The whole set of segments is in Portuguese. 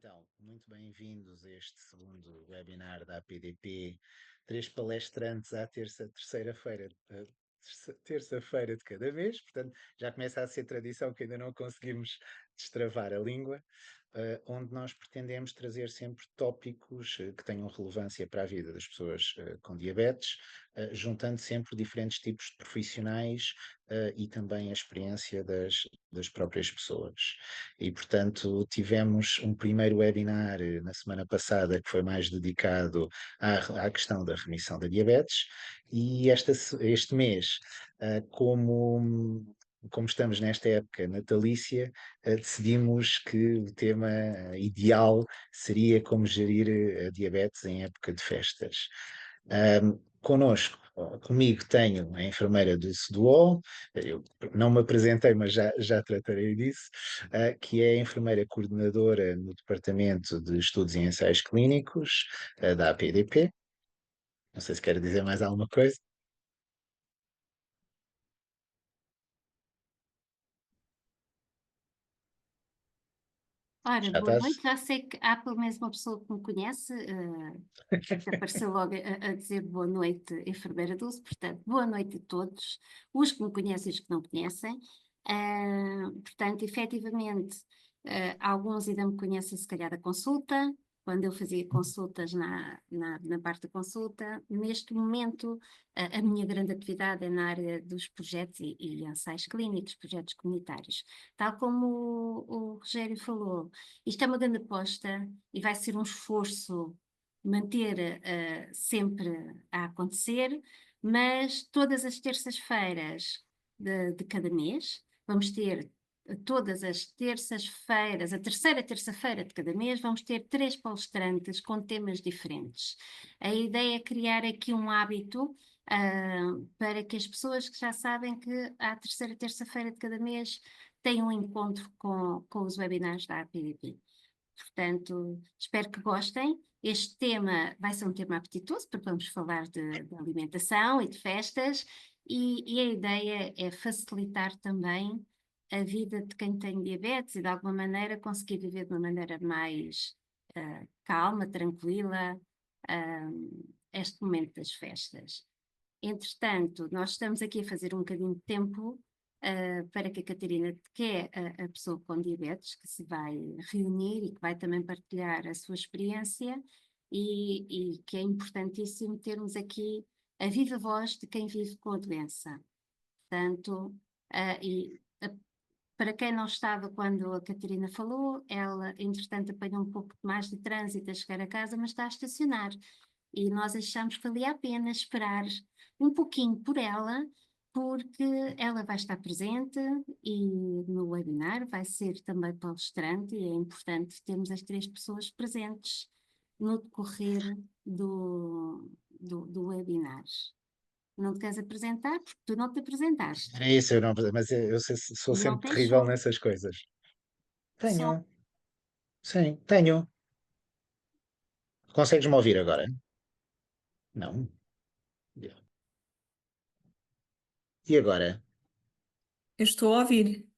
Então, muito bem-vindos a este segundo webinar da APDP. Três palestrantes à terça-feira, terça-feira de cada mês, portanto, já começa a ser tradição que ainda não conseguimos destravar a língua, onde nós pretendemos trazer sempre tópicos que tenham relevância para a vida das pessoas com diabetes, juntando sempre diferentes tipos de profissionais e também a experiência das próprias pessoas. E, portanto, tivemos um primeiro webinar na semana passada que foi mais dedicado à questão da remissão da diabetes, e este mês, como estamos nesta época natalícia, decidimos que o tema ideal seria como gerir a diabetes em época de festas. Connosco, comigo tenho a enfermeira do SEDUOL. Eu não me apresentei, mas já tratarei disso, que é a enfermeira coordenadora no Departamento de Estudos e Ensaios Clínicos, da APDP. Não sei se quer dizer mais alguma coisa. Ora, Já boa estás? noite. Já sei que há pelo menos uma pessoa que me conhece, que apareceu logo a dizer boa noite, enfermeira Dulce. Portanto, boa noite a todos, os que me conhecem e os que não conhecem. Portanto, efetivamente, alguns ainda me conhecem, se calhar, da consulta, quando eu fazia consultas na parte da consulta. Neste momento, a minha grande atividade é na área dos projetos e ensaios clínicos, projetos comunitários. Tal como o Rogério falou, isto é uma grande aposta e vai ser um esforço manter sempre a acontecer, mas todas as terças-feiras de cada mês, vamos ter todas as terças-feiras, a terceira terça-feira de cada mês, vamos ter três palestrantes com temas diferentes. A ideia é criar aqui um hábito para que as pessoas que já sabem que à terceira terça-feira de cada mês têm um encontro com os webinars da APDP. Portanto, espero que gostem. Este tema vai ser um tema apetitoso, porque vamos falar de alimentação e de festas, e a ideia é facilitar também a vida de quem tem diabetes e, de alguma maneira, conseguir viver de uma maneira mais calma, tranquila, este momento das festas. Entretanto, nós estamos aqui a fazer um bocadinho de tempo para que a Catarina, que é a pessoa com diabetes, que se vai reunir e que vai também partilhar a sua experiência, e que é importantíssimo termos aqui a viva voz de quem vive com a doença. Portanto, para quem não estava quando a Catarina falou, ela, entretanto, apanhou um pouco mais de trânsito a chegar a casa, mas está a estacionar. E nós achamos que valia a pena esperar um pouquinho por ela, porque ela vai estar presente e no webinar vai ser também palestrante, e é importante termos as três pessoas presentes no decorrer do webinar. Não te queres apresentar? Porque tu não te apresentaste. Era isso, eu não, mas sou Não sempre tens terrível som. nessas coisas. Som. Tenho, sim, tenho. Consegues-me ouvir agora? Não. E agora? Eu estou a ouvir.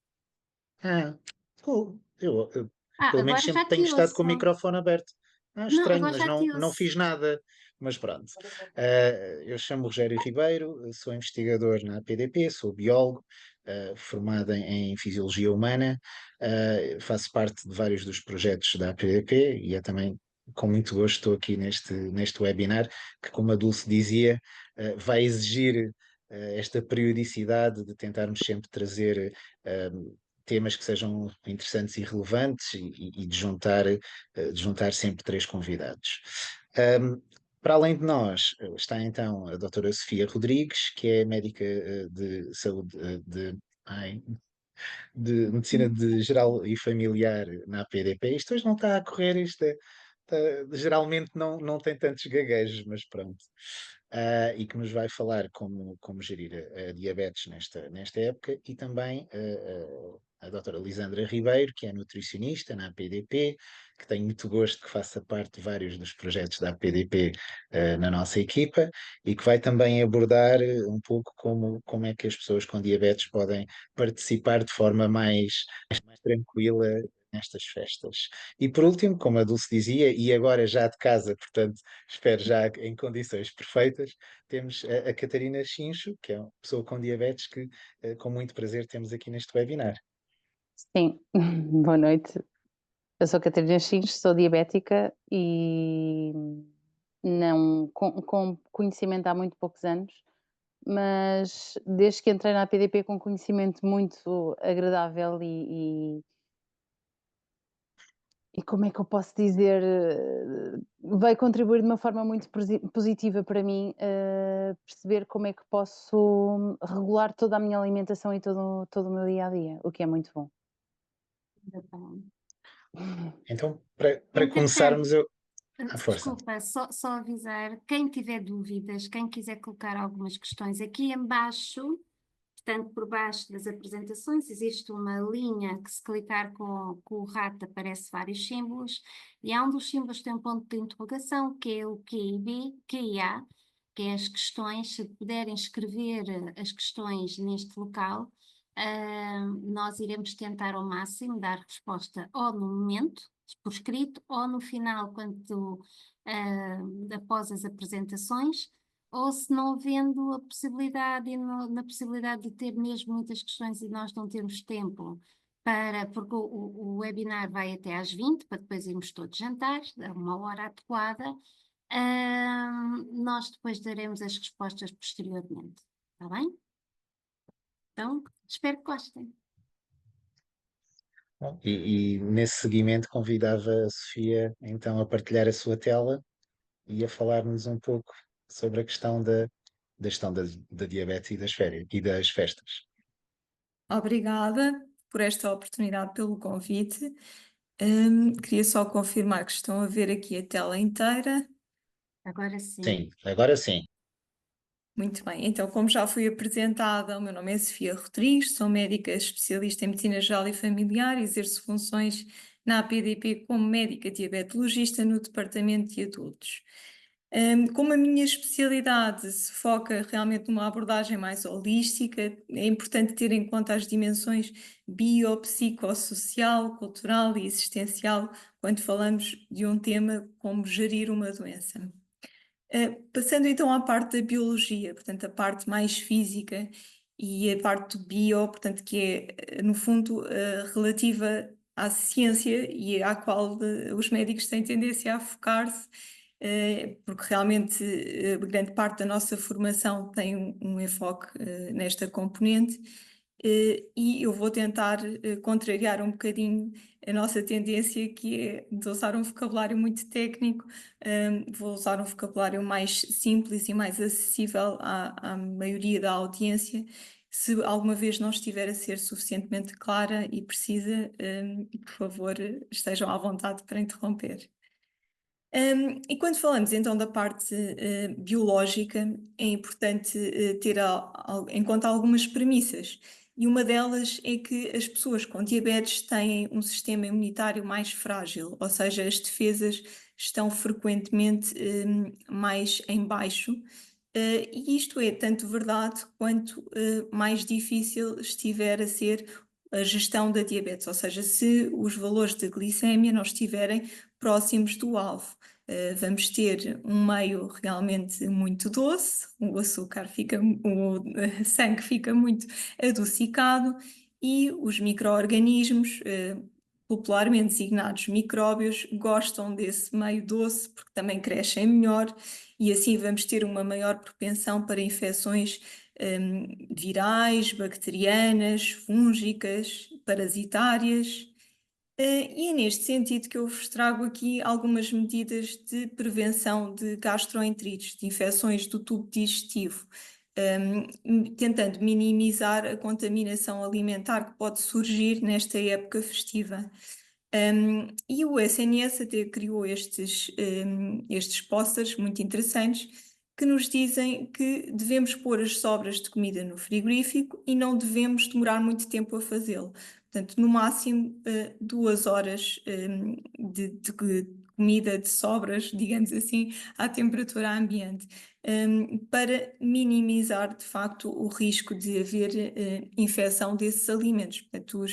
Ah, eu, pelo menos Agora sempre já tenho te estado com o ouço. microfone aberto. Não, Estranho, agora mas já te não ouço. fiz nada. Mas pronto. Eu chamo Rogério Ribeiro, sou investigador na APDP, sou biólogo, formado em Fisiologia Humana, faço parte de vários dos projetos da APDP e é também com muito gosto estou aqui neste webinar, que, como a Dulce dizia, vai exigir esta periodicidade de tentarmos sempre trazer temas que sejam interessantes e relevantes e de juntar sempre três convidados. Para além de nós, está então a doutora Sofia Rodrigues, que é médica de saúde de medicina geral e familiar na APDP. Isto hoje não está a correr, geralmente não tem tantos gaguejos, mas pronto. E que nos vai falar como gerir a diabetes nesta época, e também a doutora Lisandra Ribeiro, que é nutricionista na APDP, que tenho muito gosto que faça parte de vários dos projetos da APDP na nossa equipa, e que vai também abordar um pouco como é que as pessoas com diabetes podem participar de forma mais tranquila nestas festas. E por último, como a Dulce dizia, e agora já de casa, portanto, espero já em condições perfeitas, temos a Catarina Chincho, que é uma pessoa com diabetes que, com muito prazer, temos aqui neste webinar. Sim, boa noite. Eu sou Catarina Xinx, sou diabética e não com conhecimento há muito poucos anos, mas desde que entrei na PDP com conhecimento muito agradável e como é que eu posso dizer, vai contribuir de uma forma muito positiva para mim, perceber como é que posso regular toda a minha alimentação e todo o meu dia a dia, o que é muito bom. Ainda bem. Então, para Entretanto, começarmos, força. Desculpa, só avisar, quem tiver dúvidas, quem quiser colocar algumas questões aqui em baixo, portanto, por baixo das apresentações, existe uma linha que se clicar com o rato aparece vários símbolos, e há um dos símbolos que tem um ponto de interrogação, que é o QIB, QIA, que é as questões. Se puderem escrever as questões neste local, nós iremos tentar ao máximo dar resposta ou no momento, por escrito, ou no final, após as apresentações, ou se não havendo a possibilidade na possibilidade de ter mesmo muitas questões e nós não termos tempo porque o webinar vai até às 20, para depois irmos todos jantar, a uma hora adequada, nós depois daremos as respostas posteriormente, está bem? Então, espero que gostem. Bom, e nesse seguimento convidava a Sofia então a partilhar a sua tela e a falar-nos um pouco sobre a questão da gestão da diabetes e das férias e das festas. Obrigada por esta oportunidade, pelo convite. Queria só confirmar que estão a ver aqui a tela inteira. Agora sim. Sim, agora sim. Muito bem, então, como já fui apresentada, o meu nome é Sofia Rodrigues, sou médica especialista em Medicina Geral e Familiar e exerço funções na APDP como médica diabetologista no Departamento de Adultos. Como a minha especialidade se foca realmente numa abordagem mais holística, é importante ter em conta as dimensões biopsicossocial, cultural e existencial quando falamos de um tema como gerir uma doença. Passando então à parte da biologia, portanto, a parte mais física e a parte do bio, portanto, que é, no fundo, relativa à ciência e à qual os médicos têm tendência a focar-se, porque realmente grande parte da nossa formação tem um enfoque nesta componente. E eu vou tentar contrariar um bocadinho a nossa tendência, que é de usar um vocabulário muito técnico. Vou usar um vocabulário mais simples e mais acessível à maioria da audiência. Se alguma vez não estiver a ser suficientemente clara e precisa, por favor, estejam à vontade para interromper. E quando falamos então da parte biológica, é importante ter em conta algumas premissas. E uma delas é que as pessoas com diabetes têm um sistema imunitário mais frágil, ou seja, as defesas estão frequentemente mais em baixo. E isto é tanto verdade quanto mais difícil estiver a ser a gestão da diabetes, ou seja, se os valores de glicémia não estiverem próximos do alvo. Vamos ter um meio realmente muito doce, o sangue fica muito adocicado e os micro-organismos, popularmente designados micróbios, gostam desse meio doce porque também crescem melhor e assim vamos ter uma maior propensão para infecções virais, bacterianas, fúngicas, parasitárias. E é neste sentido que eu vos trago aqui algumas medidas de prevenção de gastroenterites, de infecções do tubo digestivo, tentando minimizar a contaminação alimentar que pode surgir nesta época festiva. E o SNS até criou estes posters muito interessantes que nos dizem que devemos pôr as sobras de comida no frigorífico e não devemos demorar muito tempo a fazê-lo. Portanto, no máximo 2 horas de comida de sobras, digamos assim, à temperatura ambiente, para minimizar de facto o risco de haver infecção desses alimentos. Portanto,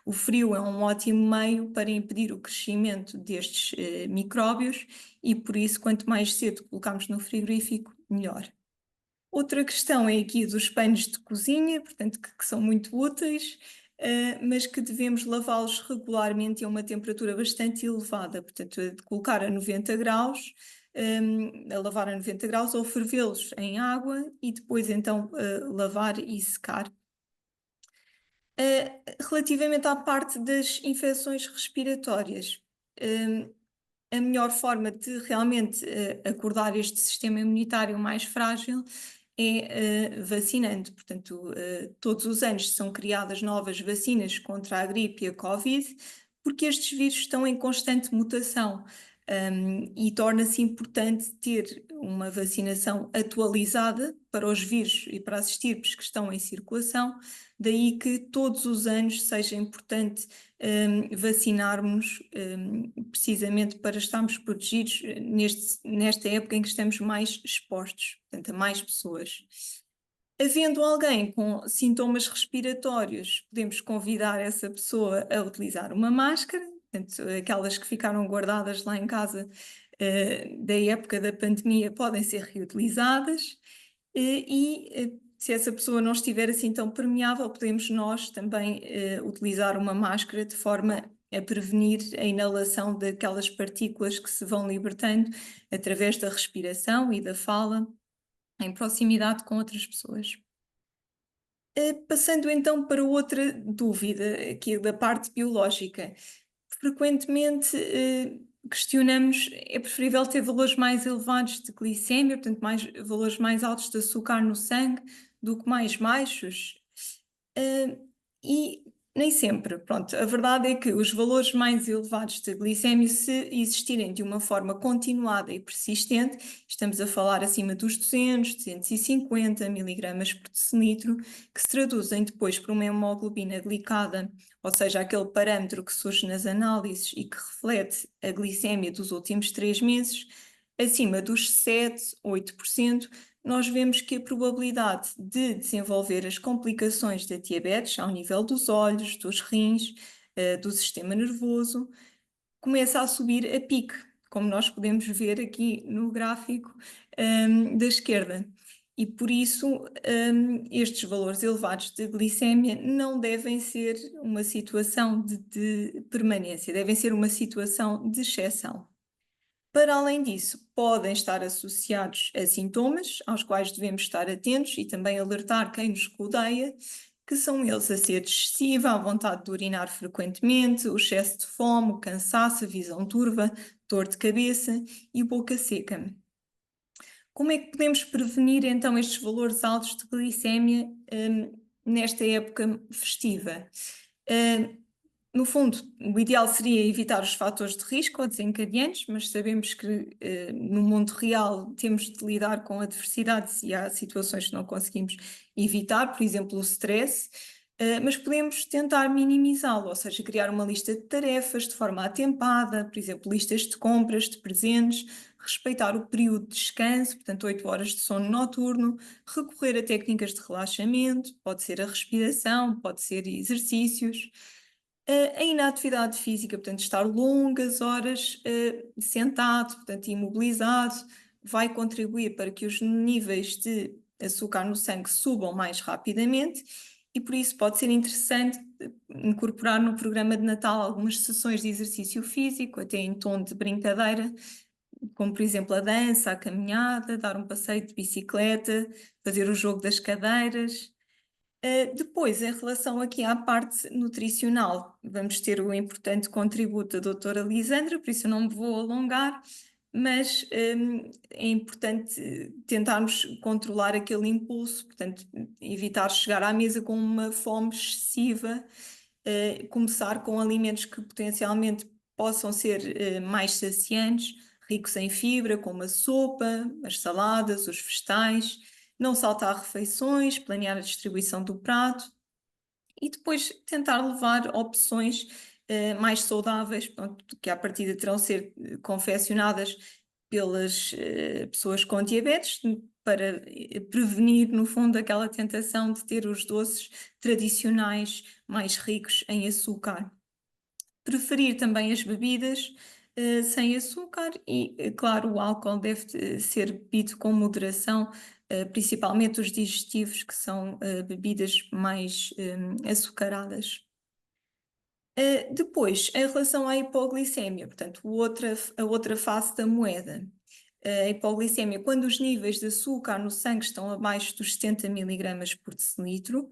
o frio é um ótimo meio para impedir o crescimento destes micróbios e por isso quanto mais cedo colocarmos no frigorífico, melhor. Outra questão é aqui dos panos de cozinha, portanto, que são muito úteis, mas que devemos lavá-los regularmente a uma temperatura bastante elevada, portanto, de colocar a 90 graus, a lavar a 90 graus ou fervê-los em água e depois então lavar e secar. Relativamente à parte das infecções respiratórias, a melhor forma de realmente acordar este sistema imunitário mais frágil é vacinando. Portanto, todos os anos são criadas novas vacinas contra a gripe e a Covid, porque estes vírus estão em constante mutação. E torna-se importante ter uma vacinação atualizada para os vírus e para as estirpes que estão em circulação, daí que todos os anos seja importante vacinarmos precisamente para estarmos protegidos nesta época em que estamos mais expostos, portanto, a mais pessoas. Havendo alguém com sintomas respiratórios, podemos convidar essa pessoa a utilizar uma máscara, portanto, aquelas que ficaram guardadas lá em casa da época da pandemia podem ser reutilizadas se essa pessoa não estiver assim tão permeável, podemos nós também utilizar uma máscara de forma a prevenir a inalação daquelas partículas que se vão libertando através da respiração e da fala em proximidade com outras pessoas. Passando então para outra dúvida, aqui da parte biológica. Frequentemente questionamos, é preferível ter valores mais elevados de glicémia, portanto valores mais altos de açúcar no sangue, do que mais baixos? E nem sempre, pronto, a verdade é que os valores mais elevados de glicémia, se existirem de uma forma continuada e persistente, estamos a falar acima dos 200, 250 miligramas por decilitro, que se traduzem depois por uma hemoglobina glicada, ou seja, aquele parâmetro que surge nas análises e que reflete a glicémia dos últimos 3 meses, acima dos 7, 8%, nós vemos que a probabilidade de desenvolver as complicações da diabetes ao nível dos olhos, dos rins, do sistema nervoso, começa a subir a pique, como nós podemos ver aqui no gráfico da esquerda. E por isso estes valores elevados de glicémia não devem ser uma situação de permanência, devem ser uma situação de exceção. Para além disso, podem estar associados a sintomas aos quais devemos estar atentos e também alertar quem nos rodeia, que são eles a sede excessiva, a vontade de urinar frequentemente, o excesso de fome, o cansaço, a visão turva, dor de cabeça e boca seca. Como é que podemos prevenir então estes valores altos de glicémia nesta época festiva? No fundo, o ideal seria evitar os fatores de risco ou desencadeantes, mas sabemos que no mundo real temos de lidar com adversidades e há situações que não conseguimos evitar, por exemplo, o stress, mas podemos tentar minimizá-lo, ou seja, criar uma lista de tarefas de forma atempada, por exemplo, listas de compras, de presentes, respeitar o período de descanso, portanto 8 horas de sono noturno, recorrer a técnicas de relaxamento, pode ser a respiração, pode ser exercícios. A inatividade física, portanto, estar longas horas sentado, portanto, imobilizado, vai contribuir para que os níveis de açúcar no sangue subam mais rapidamente e por isso pode ser interessante incorporar no programa de Natal algumas sessões de exercício físico, até em tom de brincadeira, como por exemplo a dança, a caminhada, dar um passeio de bicicleta, fazer o jogo das cadeiras. Depois, em relação aqui à parte nutricional, vamos ter o importante contributo da doutora Lisandra, por isso eu não me vou alongar, mas é importante tentarmos controlar aquele impulso, portanto, evitar chegar à mesa com uma fome excessiva, começar com alimentos que potencialmente possam ser mais saciantes, ricos em fibra, como a sopa, as saladas, os vegetais, não saltar refeições, planear a distribuição do prato e depois tentar levar opções mais saudáveis, pronto, que à partida terão de ser confeccionadas pelas pessoas com diabetes, para prevenir, no fundo, aquela tentação de ter os doces tradicionais mais ricos em açúcar. Preferir também as bebidas sem açúcar e, claro, o álcool deve ser bebido com moderação, principalmente os digestivos, que são bebidas mais açucaradas. Depois, em relação à hipoglicemia, portanto, a outra face da moeda. A hipoglicemia, quando os níveis de açúcar no sangue estão abaixo dos 70 mg por decilitro,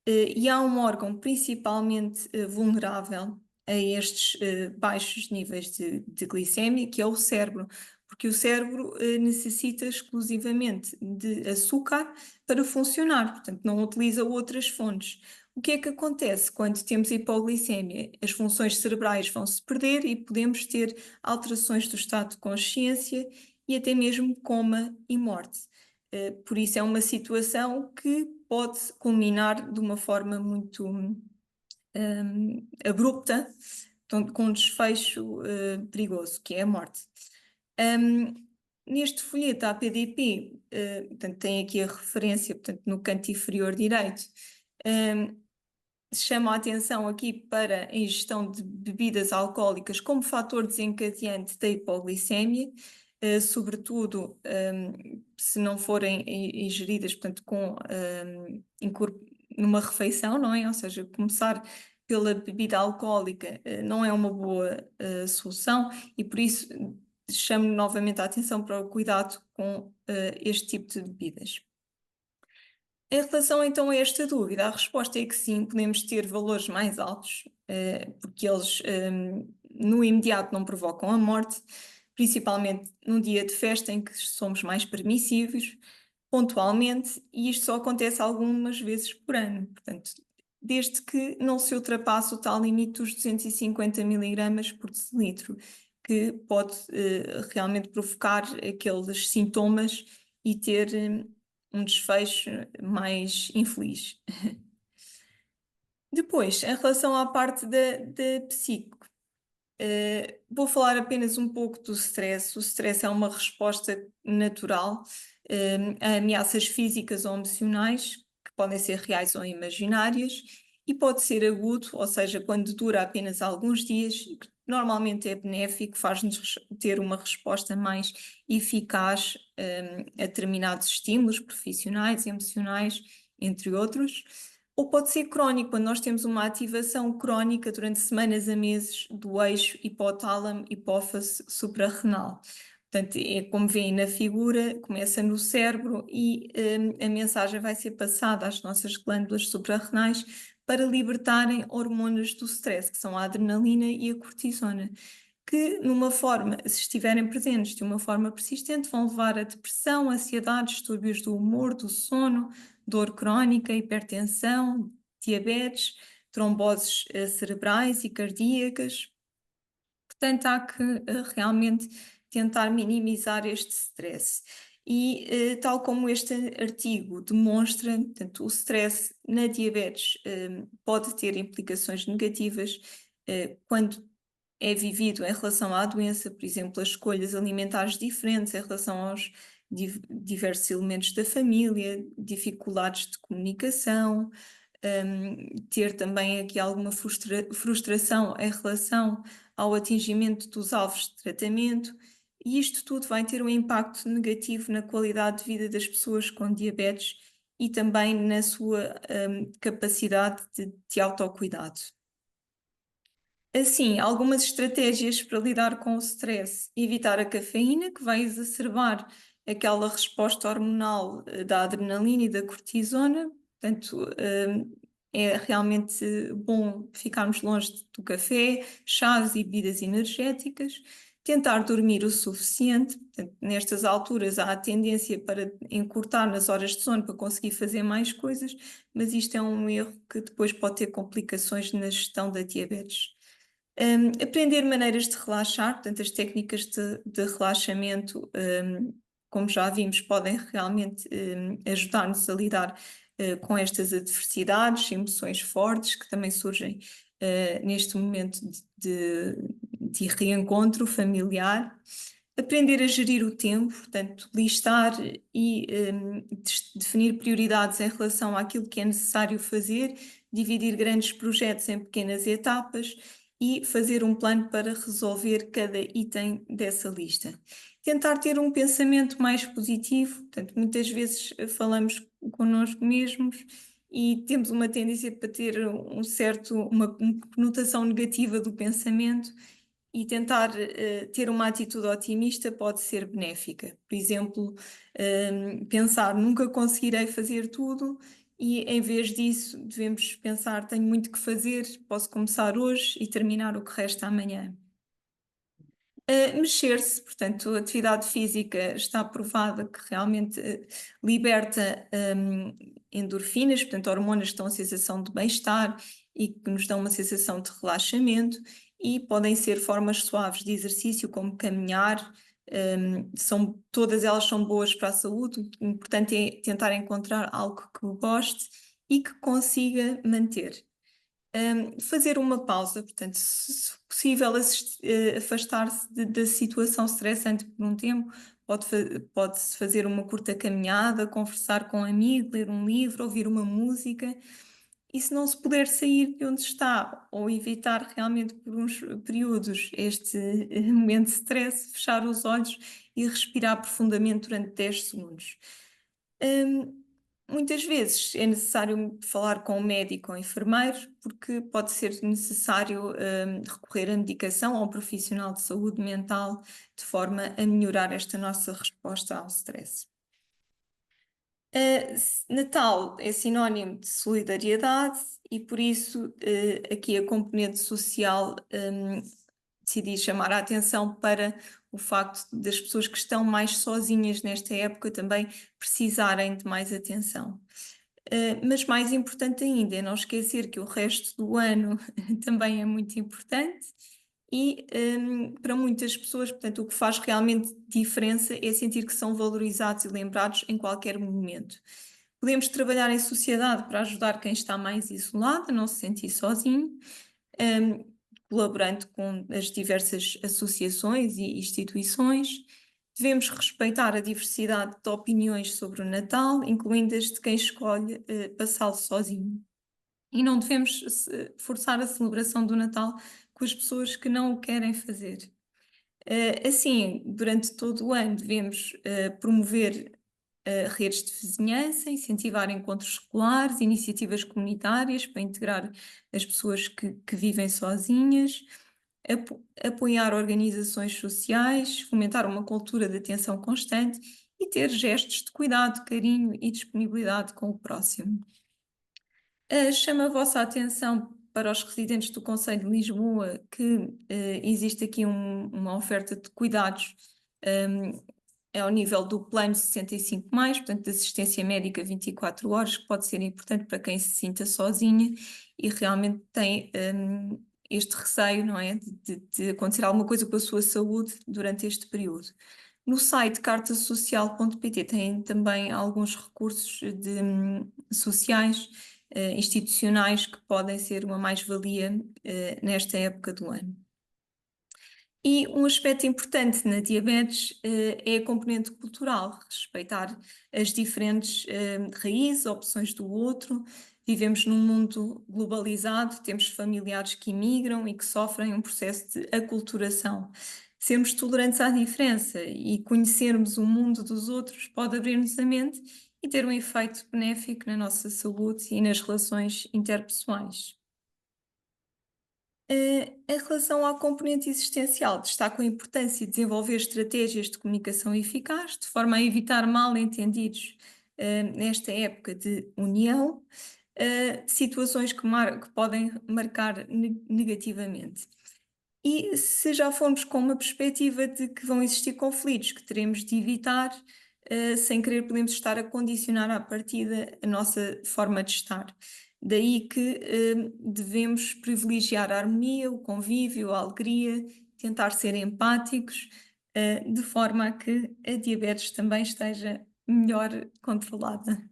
e há um órgão principalmente vulnerável a estes baixos níveis de glicemia, que é o cérebro, porque o cérebro necessita exclusivamente de açúcar para funcionar, portanto não utiliza outras fontes. O que é que acontece quando temos hipoglicemia? As funções cerebrais vão se perder e podemos ter alterações do estado de consciência e até mesmo coma e morte. Por isso é uma situação que pode culminar de uma forma muito abrupta, então, com um desfecho perigoso, que é a morte. Neste folheto, a APDP, portanto, tem aqui a referência, portanto, no canto inferior direito, chama a atenção aqui para a ingestão de bebidas alcoólicas como fator desencadeante da hipoglicemia, sobretudo se não forem ingeridas, portanto, numa refeição, não é? Ou seja, começar pela bebida alcoólica não é uma boa solução e por isso chamo novamente a atenção para o cuidado com este tipo de bebidas. Em relação então a esta dúvida, a resposta é que sim, podemos ter valores mais altos, porque eles no imediato não provocam a morte, principalmente num dia de festa em que somos mais permissivos, pontualmente, e isto só acontece algumas vezes por ano, portanto, desde que não se ultrapasse o tal limite dos 250 mg por decilitro, que pode realmente provocar aqueles sintomas e ter um desfecho mais infeliz. Depois, em relação à parte da psique, vou falar apenas um pouco do stress. O stress é uma resposta natural a ameaças físicas ou emocionais, que podem ser reais ou imaginárias, e pode ser agudo, ou seja, quando dura apenas alguns dias, que normalmente é benéfico, faz-nos ter uma resposta mais eficaz a determinados estímulos profissionais, emocionais, entre outros. Ou pode ser crónico, quando nós temos uma ativação crónica durante semanas a meses do eixo hipotálamo-hipófise suprarrenal. Portanto, é como veem na figura, começa no cérebro e a mensagem vai ser passada às nossas glândulas suprarrenais para libertarem hormonas do stress, que são a adrenalina e a cortisona, que se estiverem presentes de uma forma persistente, vão levar a depressão, ansiedade, distúrbios do humor, do sono, dor crónica, hipertensão, diabetes, tromboses cerebrais e cardíacas. Portanto, há que realmente tentar minimizar este stress. E tal como este artigo demonstra, portanto, o stress na diabetes pode ter implicações negativas quando é vivido em relação à doença, por exemplo, as escolhas alimentares diferentes em relação aos diversos elementos da família, dificuldades de comunicação, ter também aqui alguma frustração em relação ao atingimento dos alvos de tratamento, e isto tudo vai ter um impacto negativo na qualidade de vida das pessoas com diabetes e também na sua capacidade de autocuidado. Assim, algumas estratégias para lidar com o stress: evitar a cafeína, que vai exacerbar aquela resposta hormonal da adrenalina e da cortisona, portanto, é realmente bom ficarmos longe do café, chás e bebidas energéticas. Tentar dormir o suficiente, portanto, nestas alturas há a tendência para encurtar nas horas de sono para conseguir fazer mais coisas, mas isto é um erro que depois pode ter complicações na gestão da diabetes. Aprender maneiras de relaxar, portanto, as técnicas de relaxamento, como já vimos, podem realmente ajudar-nos a lidar com estas adversidades, emoções fortes que também surgem neste momento de reencontro familiar. Aprender a gerir o tempo, portanto, listar e definir prioridades em relação àquilo que é necessário fazer, dividir grandes projetos em pequenas etapas e fazer um plano para resolver cada item dessa lista. Tentar ter um pensamento mais positivo, portanto, muitas vezes falamos connosco mesmos e temos uma tendência para ter uma conotação negativa do pensamento, e tentar ter uma atitude otimista pode ser benéfica. Por exemplo, pensar nunca conseguirei fazer tudo, e em vez disso devemos pensar tenho muito que fazer, posso começar hoje e terminar o que resta amanhã. Mexer-se, portanto, a atividade física está provada que realmente liberta endorfinas, portanto, hormonas que dão a sensação de bem-estar e que nos dão uma sensação de relaxamento, e podem ser formas suaves de exercício, como caminhar, todas elas são boas para a saúde. O importante é tentar encontrar algo que goste e que consiga manter. Fazer uma pausa, portanto, se possível, afastar-se da situação estressante por um tempo, pode-se fazer uma curta caminhada, conversar com um amigo, ler um livro, ouvir uma música, e se não se puder sair de onde está, ou evitar realmente por uns períodos este momento de stress, fechar os olhos e respirar profundamente durante 10 segundos. Muitas vezes é necessário falar com um médico ou enfermeiro, porque pode ser necessário recorrer à medicação ou a um profissional de saúde mental, de forma a melhorar esta nossa resposta ao stress. Natal é sinónimo de solidariedade e por isso aqui a componente social decidi chamar a atenção para o facto das pessoas que estão mais sozinhas nesta época também precisarem de mais atenção. Mas mais importante ainda é não esquecer que o resto do ano também é muito importante e para muitas pessoas, portanto, o que faz realmente diferença é sentir que são valorizados e lembrados em qualquer momento. Podemos trabalhar em sociedade para ajudar quem está mais isolado a não se sentir sozinho, colaborando com as diversas associações e instituições. Devemos respeitar a diversidade de opiniões sobre o Natal, incluindo as de quem escolhe passá-lo sozinho. E não devemos forçar a celebração do Natal com as pessoas que não o querem fazer. Assim, durante todo o ano devemos promover redes de vizinhança, incentivar encontros escolares, iniciativas comunitárias para integrar as pessoas que vivem sozinhas, apoiar organizações sociais, fomentar uma cultura de atenção constante e ter gestos de cuidado, carinho e disponibilidade com o próximo. Chamo a vossa atenção para os residentes do Concelho de Lisboa que existe aqui uma oferta de cuidados ao nível do plano 65+, portanto de assistência médica 24 horas, que pode ser importante para quem se sinta sozinha e realmente tem este receio, não é, de acontecer alguma coisa com a sua saúde durante este período. No site cartasocial.pt tem também alguns recursos sociais, institucionais, que podem ser uma mais-valia nesta época do ano. E um aspecto importante na diabetes é a componente cultural, respeitar as diferentes raízes, opções do outro. Vivemos num mundo globalizado, temos familiares que imigram e que sofrem um processo de aculturação. Sermos tolerantes à diferença e conhecermos o mundo dos outros pode abrir-nos a mente e ter um efeito benéfico na nossa saúde e nas relações interpessoais. Em relação à componente existencial, destaco a importância de desenvolver estratégias de comunicação eficaz, de forma a evitar mal-entendidos nesta época de união, situações que podem marcar negativamente. E se já formos com uma perspectiva de que vão existir conflitos que teremos de evitar, sem querer podemos estar a condicionar à partida a nossa forma de estar. Daí que devemos privilegiar a harmonia, o convívio, a alegria, tentar ser empáticos, de forma a que a diabetes também esteja melhor controlada.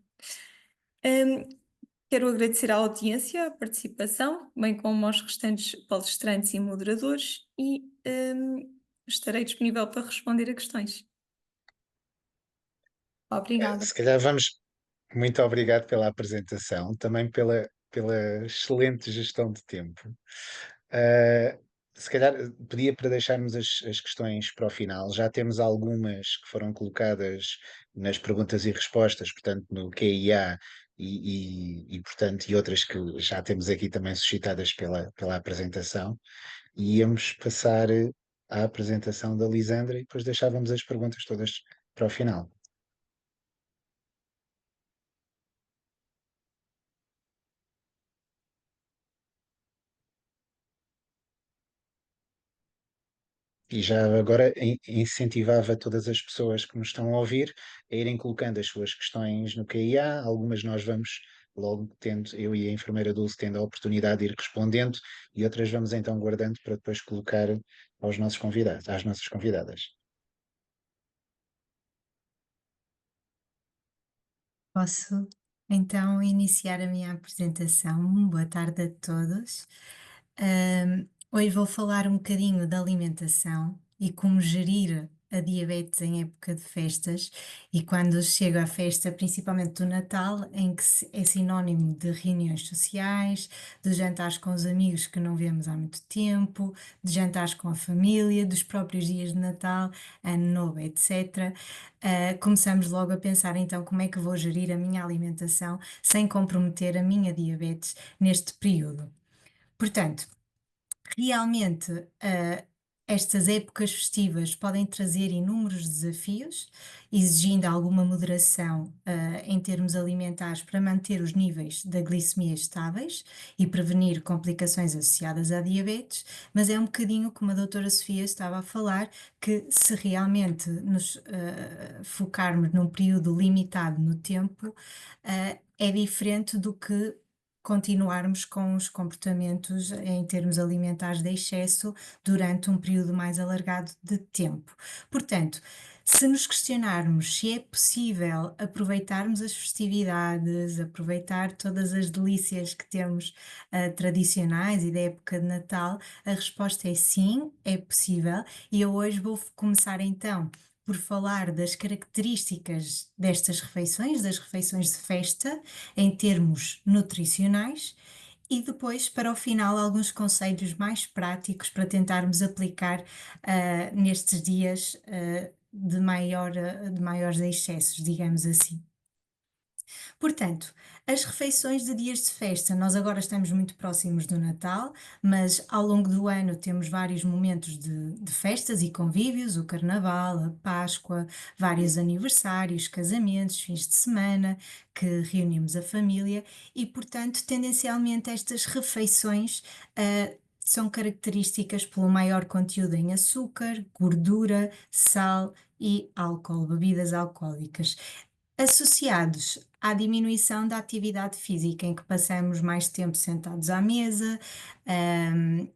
Hum, Quero agradecer à audiência, a participação, bem como aos restantes palestrantes e moderadores, e estarei disponível para responder a questões. Obrigada. Se calhar vamos. Muito obrigado pela apresentação, também pela excelente gestão de tempo. Uh, Se calhar pedia para deixarmos as questões para o final. Já temos algumas que foram colocadas nas perguntas e respostas, portanto, no QIA portanto, e outras que já temos aqui também suscitadas pela apresentação. E íamos passar à apresentação da Lisandra e depois deixávamos as perguntas todas para o final. E já agora incentivava todas as pessoas que nos estão a ouvir a irem colocando as suas questões no QIA. Algumas nós vamos logo tendo, eu e a enfermeira Dulce, tendo a oportunidade de ir respondendo, e outras vamos então guardando para depois colocar aos nossos convidados, às nossas convidadas. Posso então iniciar a minha apresentação. Boa tarde a todos. Hoje vou falar um bocadinho da alimentação e como gerir a diabetes em época de festas e quando chega a festa, principalmente do Natal, em que é sinónimo de reuniões sociais, de jantares com os amigos que não vemos há muito tempo, de jantares com a família, dos próprios dias de Natal, Ano Novo, etc. Começamos logo a pensar então como é que vou gerir a minha alimentação sem comprometer a minha diabetes neste período. Portanto, realmente, estas épocas festivas podem trazer inúmeros desafios, exigindo alguma moderação, em termos alimentares para manter os níveis da glicemia estáveis e prevenir complicações associadas à diabetes, mas é um bocadinho como a doutora Sofia estava a falar, que se realmente nos focarmos num período limitado no tempo, é diferente do que continuarmos com os comportamentos em termos alimentares de excesso durante um período mais alargado de tempo. Portanto, se nos questionarmos se é possível aproveitarmos as festividades, aproveitar todas as delícias que temos tradicionais e da época de Natal, a resposta é sim, é possível, e eu hoje vou começar então por falar das características destas refeições, das refeições de festa, em termos nutricionais, e depois, para o final, alguns conselhos mais práticos para tentarmos aplicar nestes dias de maiores excessos, digamos assim. Portanto, as refeições de dias de festa, nós agora estamos muito próximos do Natal, mas ao longo do ano temos vários momentos de festas e convívios, o Carnaval, a Páscoa, vários aniversários, casamentos, fins de semana, que reunimos a família e, portanto, tendencialmente estas refeições são características pelo maior conteúdo em açúcar, gordura, sal e álcool, bebidas alcoólicas associados à diminuição da atividade física, em que passamos mais tempo sentados à mesa,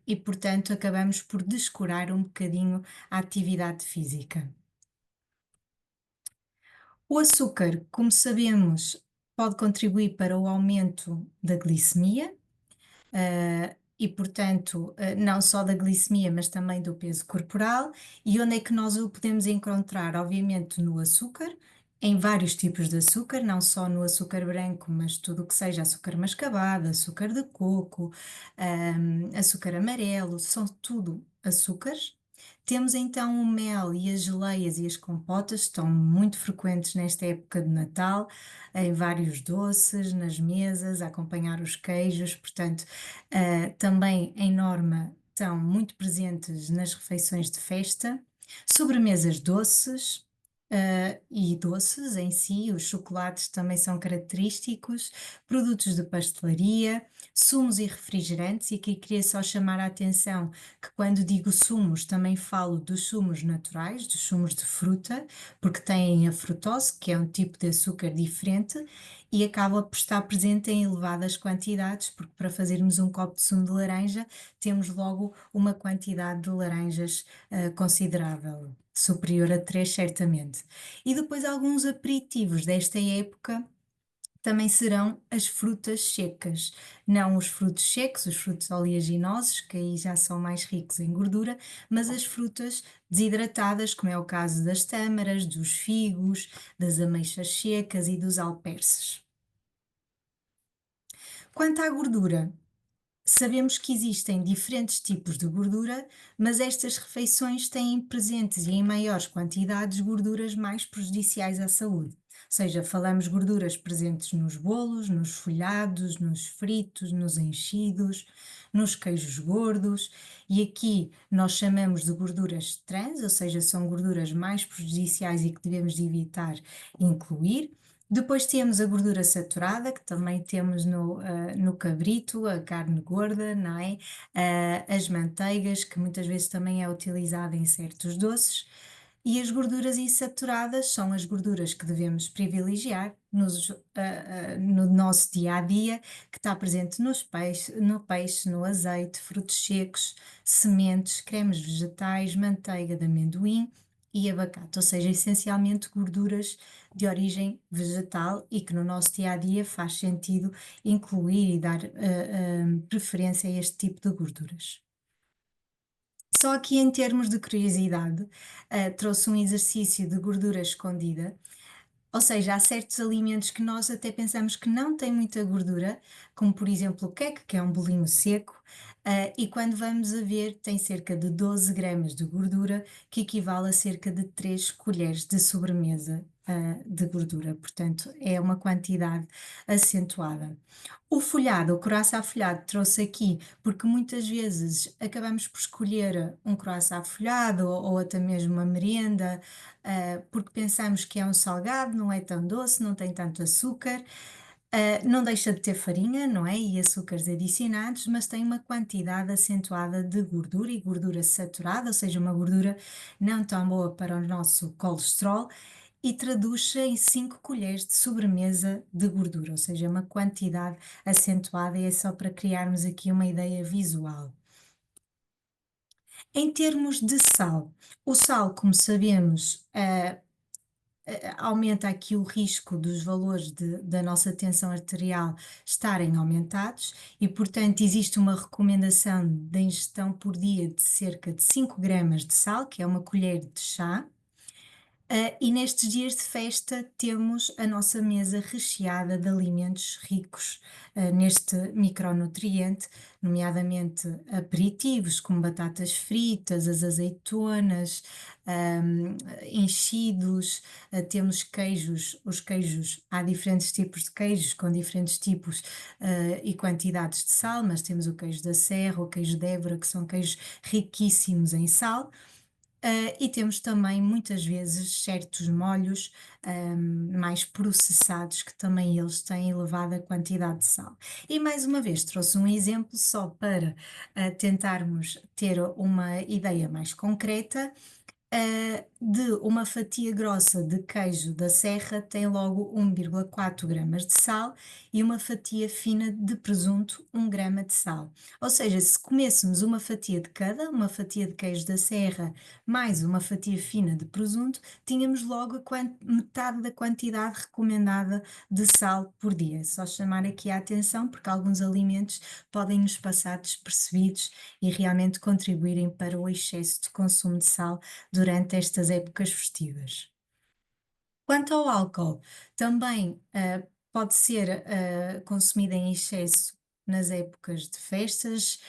e, portanto, acabamos por descurar um bocadinho a atividade física. O açúcar, como sabemos, pode contribuir para o aumento da glicemia, e, portanto, não só da glicemia, mas também do peso corporal. E onde é que nós o podemos encontrar? Obviamente no açúcar, em vários tipos de açúcar, não só no açúcar branco, mas tudo o que seja açúcar mascabado, açúcar de coco, açúcar amarelo, são tudo açúcares. Temos então o mel e as geleias e as compotas, estão muito frequentes nesta época de Natal, em vários doces, nas mesas, a acompanhar os queijos, portanto, também em norma estão muito presentes nas refeições de festa. Sobremesas doces, e doces em si, os chocolates também são característicos, produtos de pastelaria, sumos e refrigerantes, e aqui queria só chamar a atenção que quando digo sumos também falo dos sumos naturais, dos sumos de fruta, porque têm a frutose, que é um tipo de açúcar diferente, e acaba por estar presente em elevadas quantidades, porque para fazermos um copo de sumo de laranja temos logo uma quantidade de laranjas considerável, superior a 3 certamente. E depois alguns aperitivos desta época também serão as frutas secas, não os frutos secos, os frutos oleaginosos, que aí já são mais ricos em gordura, mas as frutas desidratadas, como é o caso das tâmaras, dos figos, das ameixas secas e dos alperces. Quanto à gordura, sabemos que existem diferentes tipos de gordura, mas estas refeições têm presentes e em maiores quantidades gorduras mais prejudiciais à saúde. Ou seja, falamos gorduras presentes nos bolos, nos folhados, nos fritos, nos enchidos, nos queijos gordos, e aqui nós chamamos de gorduras trans, ou seja, são gorduras mais prejudiciais e que devemos de evitar incluir. Depois temos a gordura saturada, que também temos no cabrito, a carne gorda, não é? As manteigas, que muitas vezes também é utilizada em certos doces. E as gorduras insaturadas são as gorduras que devemos privilegiar no nosso dia a dia, que está presente no peixe, no azeite, frutos secos, sementes, cremes vegetais, manteiga de amendoim e abacate, ou seja, essencialmente gorduras de origem vegetal e que no nosso dia a dia faz sentido incluir e dar preferência a este tipo de gorduras. Só aqui em termos de curiosidade, trouxe um exercício de gordura escondida, ou seja, há certos alimentos que nós até pensamos que não têm muita gordura, como por exemplo o queque, que é um bolinho seco, e quando vamos a ver tem cerca de 12 gramas de gordura, que equivale a cerca de 3 colheres de sobremesa, de gordura, portanto é uma quantidade acentuada. O folhado, o croissant folhado, trouxe aqui porque muitas vezes acabamos por escolher um croissant folhado ou até mesmo uma merenda, porque pensamos que é um salgado, não é tão doce, não tem tanto açúcar, não deixa de ter farinha, não é? E açúcares adicionados, mas tem uma quantidade acentuada de gordura e gordura saturada, ou seja, uma gordura não tão boa para o nosso colesterol. E traduz-se em 5 colheres de sobremesa de gordura, ou seja, é uma quantidade acentuada e é só para criarmos aqui uma ideia visual. Em termos de sal, o sal, como sabemos, aumenta aqui o risco dos valores da nossa tensão arterial estarem aumentados e, portanto, existe uma recomendação de ingestão por dia de cerca de 5 gramas de sal, que é uma colher de chá. E nestes dias de festa temos a nossa mesa recheada de alimentos ricos neste micronutriente, nomeadamente aperitivos como batatas fritas, as azeitonas, enchidos, temos queijos, os queijos, há diferentes tipos de queijos com diferentes tipos e quantidades de sal, mas temos o queijo da Serra, o queijo de Évora, que são queijos riquíssimos em sal. E temos também muitas vezes certos molhos mais processados que também eles têm elevada quantidade de sal. E mais uma vez trouxe um exemplo só para tentarmos ter uma ideia mais concreta. De uma fatia grossa de queijo da Serra tem logo 1,4 gramas de sal e uma fatia fina de presunto 1 grama de sal. Ou seja, se comêssemos uma fatia de cada, uma fatia de queijo da Serra mais uma fatia fina de presunto, tínhamos logo metade da quantidade recomendada de sal por dia. É só chamar aqui a atenção porque alguns alimentos podem nos passar despercebidos e realmente contribuírem para o excesso de consumo de sal durante estas épocas festivas. Quanto ao álcool, também pode ser consumido em excesso nas épocas de festas,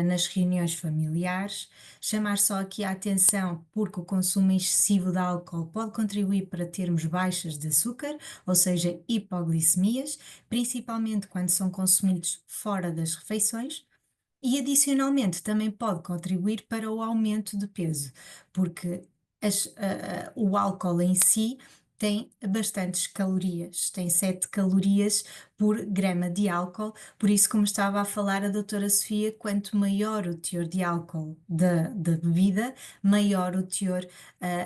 nas reuniões familiares. Chamar só aqui a atenção porque o consumo excessivo de álcool pode contribuir para termos baixas de açúcar, ou seja, hipoglicemias, principalmente quando são consumidos fora das refeições. E adicionalmente também pode contribuir para o aumento de peso, porque o álcool em si tem bastantes calorias, tem 7 calorias por grama de álcool, por isso, como estava a falar a doutora Sofia, quanto maior o teor de álcool da bebida, maior o teor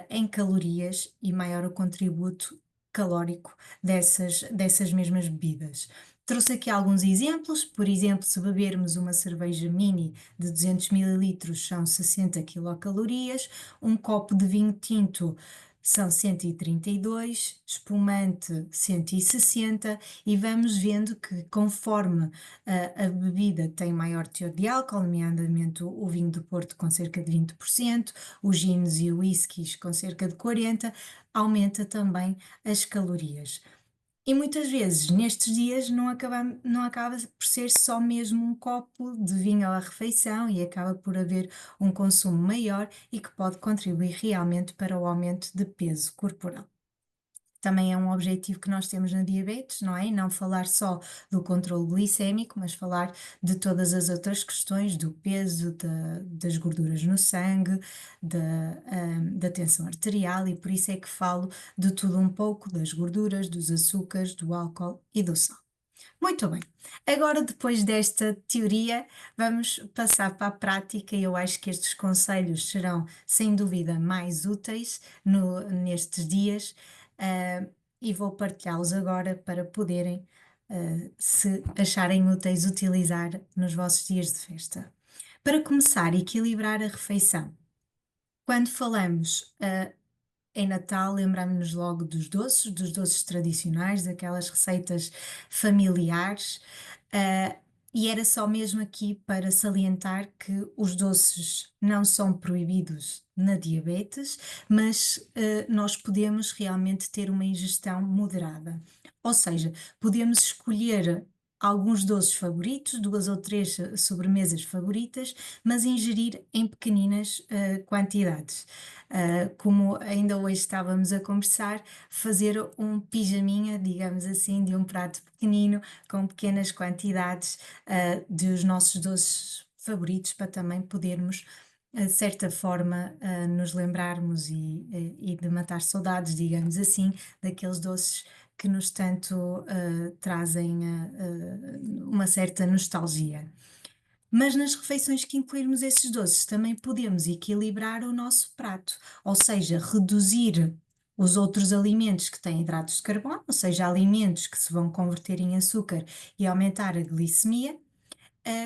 em calorias e maior o contributo calórico dessas mesmas bebidas. Trouxe aqui alguns exemplos, por exemplo, se bebermos uma cerveja mini de 200 ml são 60 quilocalorias, um copo de vinho tinto são 132, espumante 160, e vamos vendo que conforme a bebida tem maior teor de álcool, nomeadamente o vinho do Porto com cerca de 20%, os gins e whiskies com cerca de 40%, aumenta também as calorias. E muitas vezes, nestes dias, não acaba por ser só mesmo um copo de vinho à refeição e acaba por haver um consumo maior e que pode contribuir realmente para o aumento de peso corporal. Também é um objetivo que nós temos na diabetes, não é? E não falar só do controle glicémico, mas falar de todas as outras questões, do peso, das gorduras no sangue, da tensão arterial, e por isso é que falo de tudo um pouco, das gorduras, dos açúcares, do álcool e do sal. Muito bem, agora depois desta teoria, vamos passar para a prática, e eu acho que estes conselhos serão sem dúvida mais úteis nestes dias, e vou partilhá-los agora para poderem, se acharem úteis, utilizar nos vossos dias de festa. Para começar, equilibrar a refeição. Quando falamos em Natal, lembramos-nos logo dos doces tradicionais, daquelas receitas familiares, e era só mesmo aqui para salientar que os doces não são proibidos na diabetes, mas nós podemos realmente ter uma ingestão moderada. Ou seja, podemos escolher alguns doces favoritos, 2 ou 3 sobremesas favoritas, mas ingerir em pequeninas quantidades. Como ainda hoje estávamos a conversar, fazer um pijaminha, digamos assim, de um prato pequenino, com pequenas quantidades dos nossos doces favoritos, para também podermos, de certa forma, nos lembrarmos e de matar saudades, digamos assim, daqueles doces que nos tanto trazem uma certa nostalgia. Mas nas refeições que incluirmos esses doces, também podemos equilibrar o nosso prato, ou seja, reduzir os outros alimentos que têm hidratos de carbono, ou seja, alimentos que se vão converter em açúcar e aumentar a glicemia,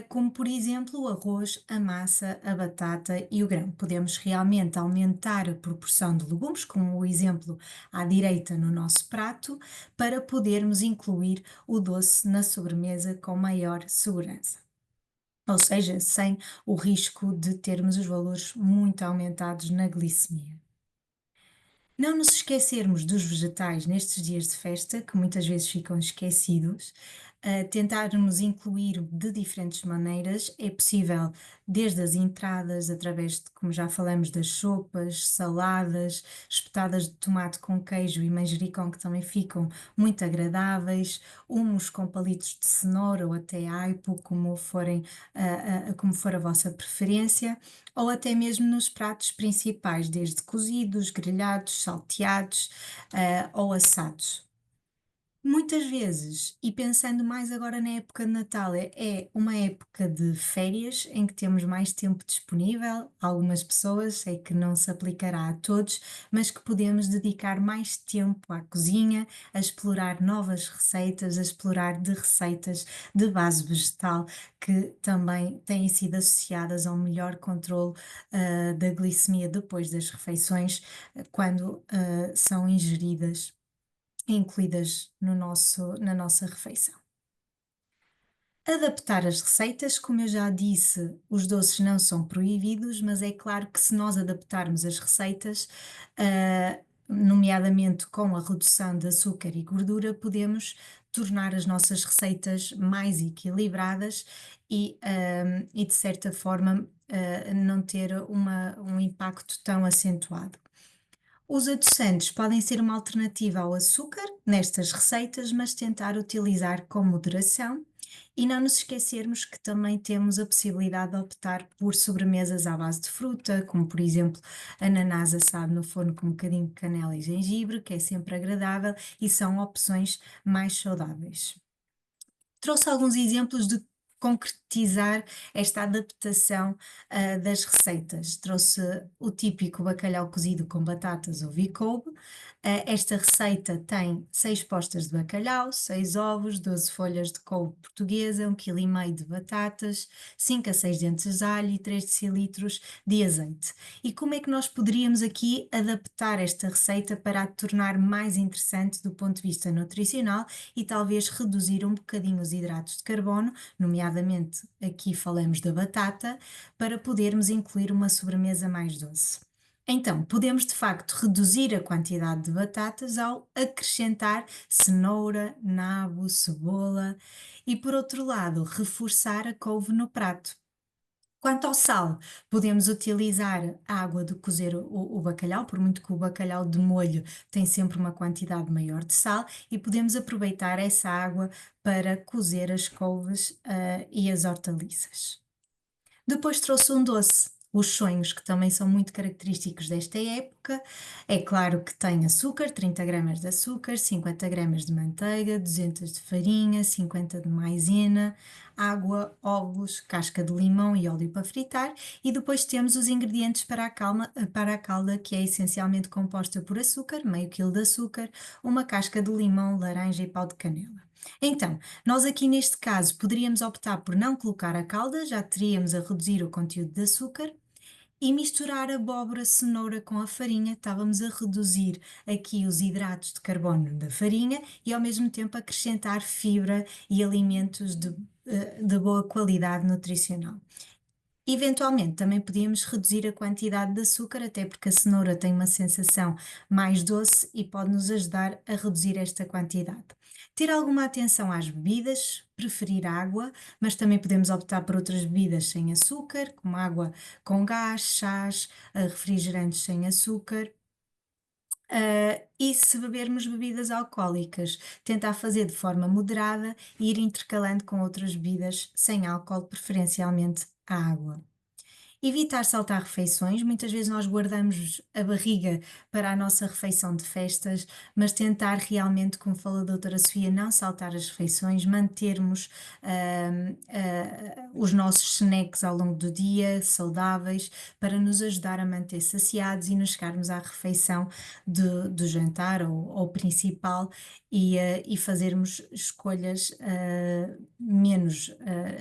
como por exemplo o arroz, a massa, a batata e o grão. Podemos realmente aumentar a proporção de legumes, como o exemplo à direita no nosso prato, para podermos incluir o doce na sobremesa com maior segurança. Ou seja, sem o risco de termos os valores muito aumentados na glicemia. Não nos esquecermos dos vegetais nestes dias de festa, que muitas vezes ficam esquecidos, tentarmos incluir de diferentes maneiras. É possível desde as entradas, através de, como já falamos, das sopas, saladas, espetadas de tomate com queijo e manjericão, que também ficam muito agradáveis, hummus com palitos de cenoura ou até aipo, como como for a vossa preferência, ou até mesmo nos pratos principais, desde cozidos, grelhados, salteados, ou assados. Muitas vezes, e pensando mais agora na época de Natal, é uma época de férias em que temos mais tempo disponível. Algumas pessoas, sei que não se aplicará a todos, mas que podemos dedicar mais tempo à cozinha, a explorar novas receitas, a explorar de receitas de base vegetal que também têm sido associadas a um melhor controle da glicemia depois das refeições, quando são ingeridas incluídas na nossa refeição. Adaptar as receitas, como eu já disse, os doces não são proibidos, mas é claro que se nós adaptarmos as receitas, nomeadamente com a redução de açúcar e gordura, podemos tornar as nossas receitas mais equilibradas e de certa forma, não ter um impacto tão acentuado. Os adoçantes podem ser uma alternativa ao açúcar nestas receitas, mas tentar utilizar com moderação, e não nos esquecermos que também temos a possibilidade de optar por sobremesas à base de fruta, como por exemplo ananás assado no forno com um bocadinho de canela e gengibre, que é sempre agradável e são opções mais saudáveis. Trouxe alguns exemplos de concretizar esta adaptação das receitas. Trouxe o típico bacalhau cozido com batatas ou couve, Esta receita tem 6 postas de bacalhau, 6 ovos, 12 folhas de couve portuguesa, 1,5 kg de batatas, 5 a 6 dentes de alho e 3 decilitros de azeite. E como é que nós poderíamos aqui adaptar esta receita para a tornar mais interessante do ponto de vista nutricional e talvez reduzir um bocadinho os hidratos de carbono, nomeadamente aqui falamos da batata, para podermos incluir uma sobremesa mais doce? Então, podemos de facto reduzir a quantidade de batatas ao acrescentar cenoura, nabo, cebola e, por outro lado, reforçar a couve no prato. Quanto ao sal, podemos utilizar a água de cozer o bacalhau, por muito que o bacalhau de molho tem sempre uma quantidade maior de sal, e podemos aproveitar essa água para cozer as couves, e as hortaliças. Depois trouxe um doce, os sonhos, que também são muito característicos desta época. É claro que tem açúcar, 30 gramas de açúcar, 50 gramas de manteiga, 200 de farinha, 50 de maisena, água, ovos, casca de limão e óleo para fritar. E depois temos os ingredientes para a calda, que é essencialmente composta por açúcar, meio quilo de açúcar, uma casca de limão, laranja e pau de canela. Então, nós aqui neste caso poderíamos optar por não colocar a calda, já teríamos a reduzir o conteúdo de açúcar, e misturar a abóbora, cenoura com a farinha, estávamos a reduzir aqui os hidratos de carbono da farinha e ao mesmo tempo acrescentar fibra e alimentos de boa qualidade nutricional. Eventualmente, também podíamos reduzir a quantidade de açúcar, até porque a cenoura tem uma sensação mais doce e pode nos ajudar a reduzir esta quantidade. Ter alguma atenção às bebidas, preferir água, mas também podemos optar por outras bebidas sem açúcar, como água com gás, chás, refrigerantes sem açúcar. E se bebermos bebidas alcoólicas, tentar fazer de forma moderada e ir intercalando com outras bebidas sem álcool, preferencialmente a água. Evitar saltar refeições, muitas vezes nós guardamos a barriga para a nossa refeição de festas, mas tentar realmente, como falou a doutora Sofia, não saltar as refeições, mantermos os nossos snacks ao longo do dia, saudáveis, para nos ajudar a manter saciados e nos chegarmos à refeição do jantar ou principal e fazermos escolhas menos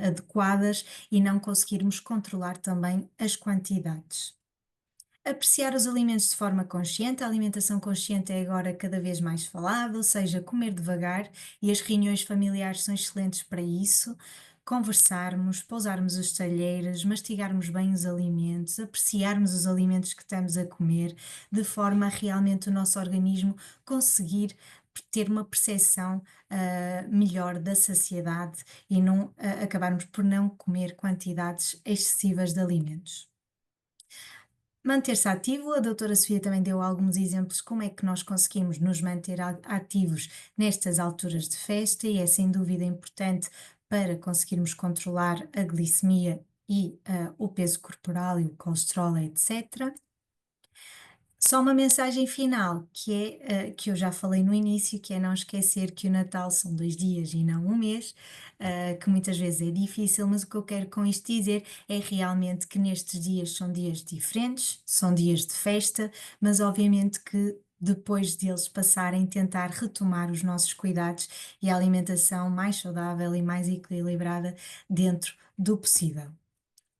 adequadas e não conseguirmos controlar também as quantidades. Apreciar os alimentos de forma consciente. A alimentação consciente é agora cada vez mais falada, ou seja, comer devagar, e as reuniões familiares são excelentes para isso. Conversarmos, pousarmos os talheres, mastigarmos bem os alimentos, apreciarmos os alimentos que estamos a comer, de forma a realmente o nosso organismo conseguir ter uma percepção melhor da saciedade e não acabarmos por não comer quantidades excessivas de alimentos. Manter-se ativo, a doutora Sofia também deu alguns exemplos como é que nós conseguimos nos manter ativos nestas alturas de festa, e é sem dúvida importante para conseguirmos controlar a glicemia e o peso corporal e o colesterol, etc. Só uma mensagem final, que é, que eu já falei no início, que é não esquecer que o Natal são 2 dias e não um mês, que muitas vezes é difícil, mas o que eu quero com isto dizer é realmente que nestes dias são dias diferentes, são dias de festa, mas obviamente que depois deles passarem, tentar retomar os nossos cuidados e a alimentação mais saudável e mais equilibrada dentro do possível.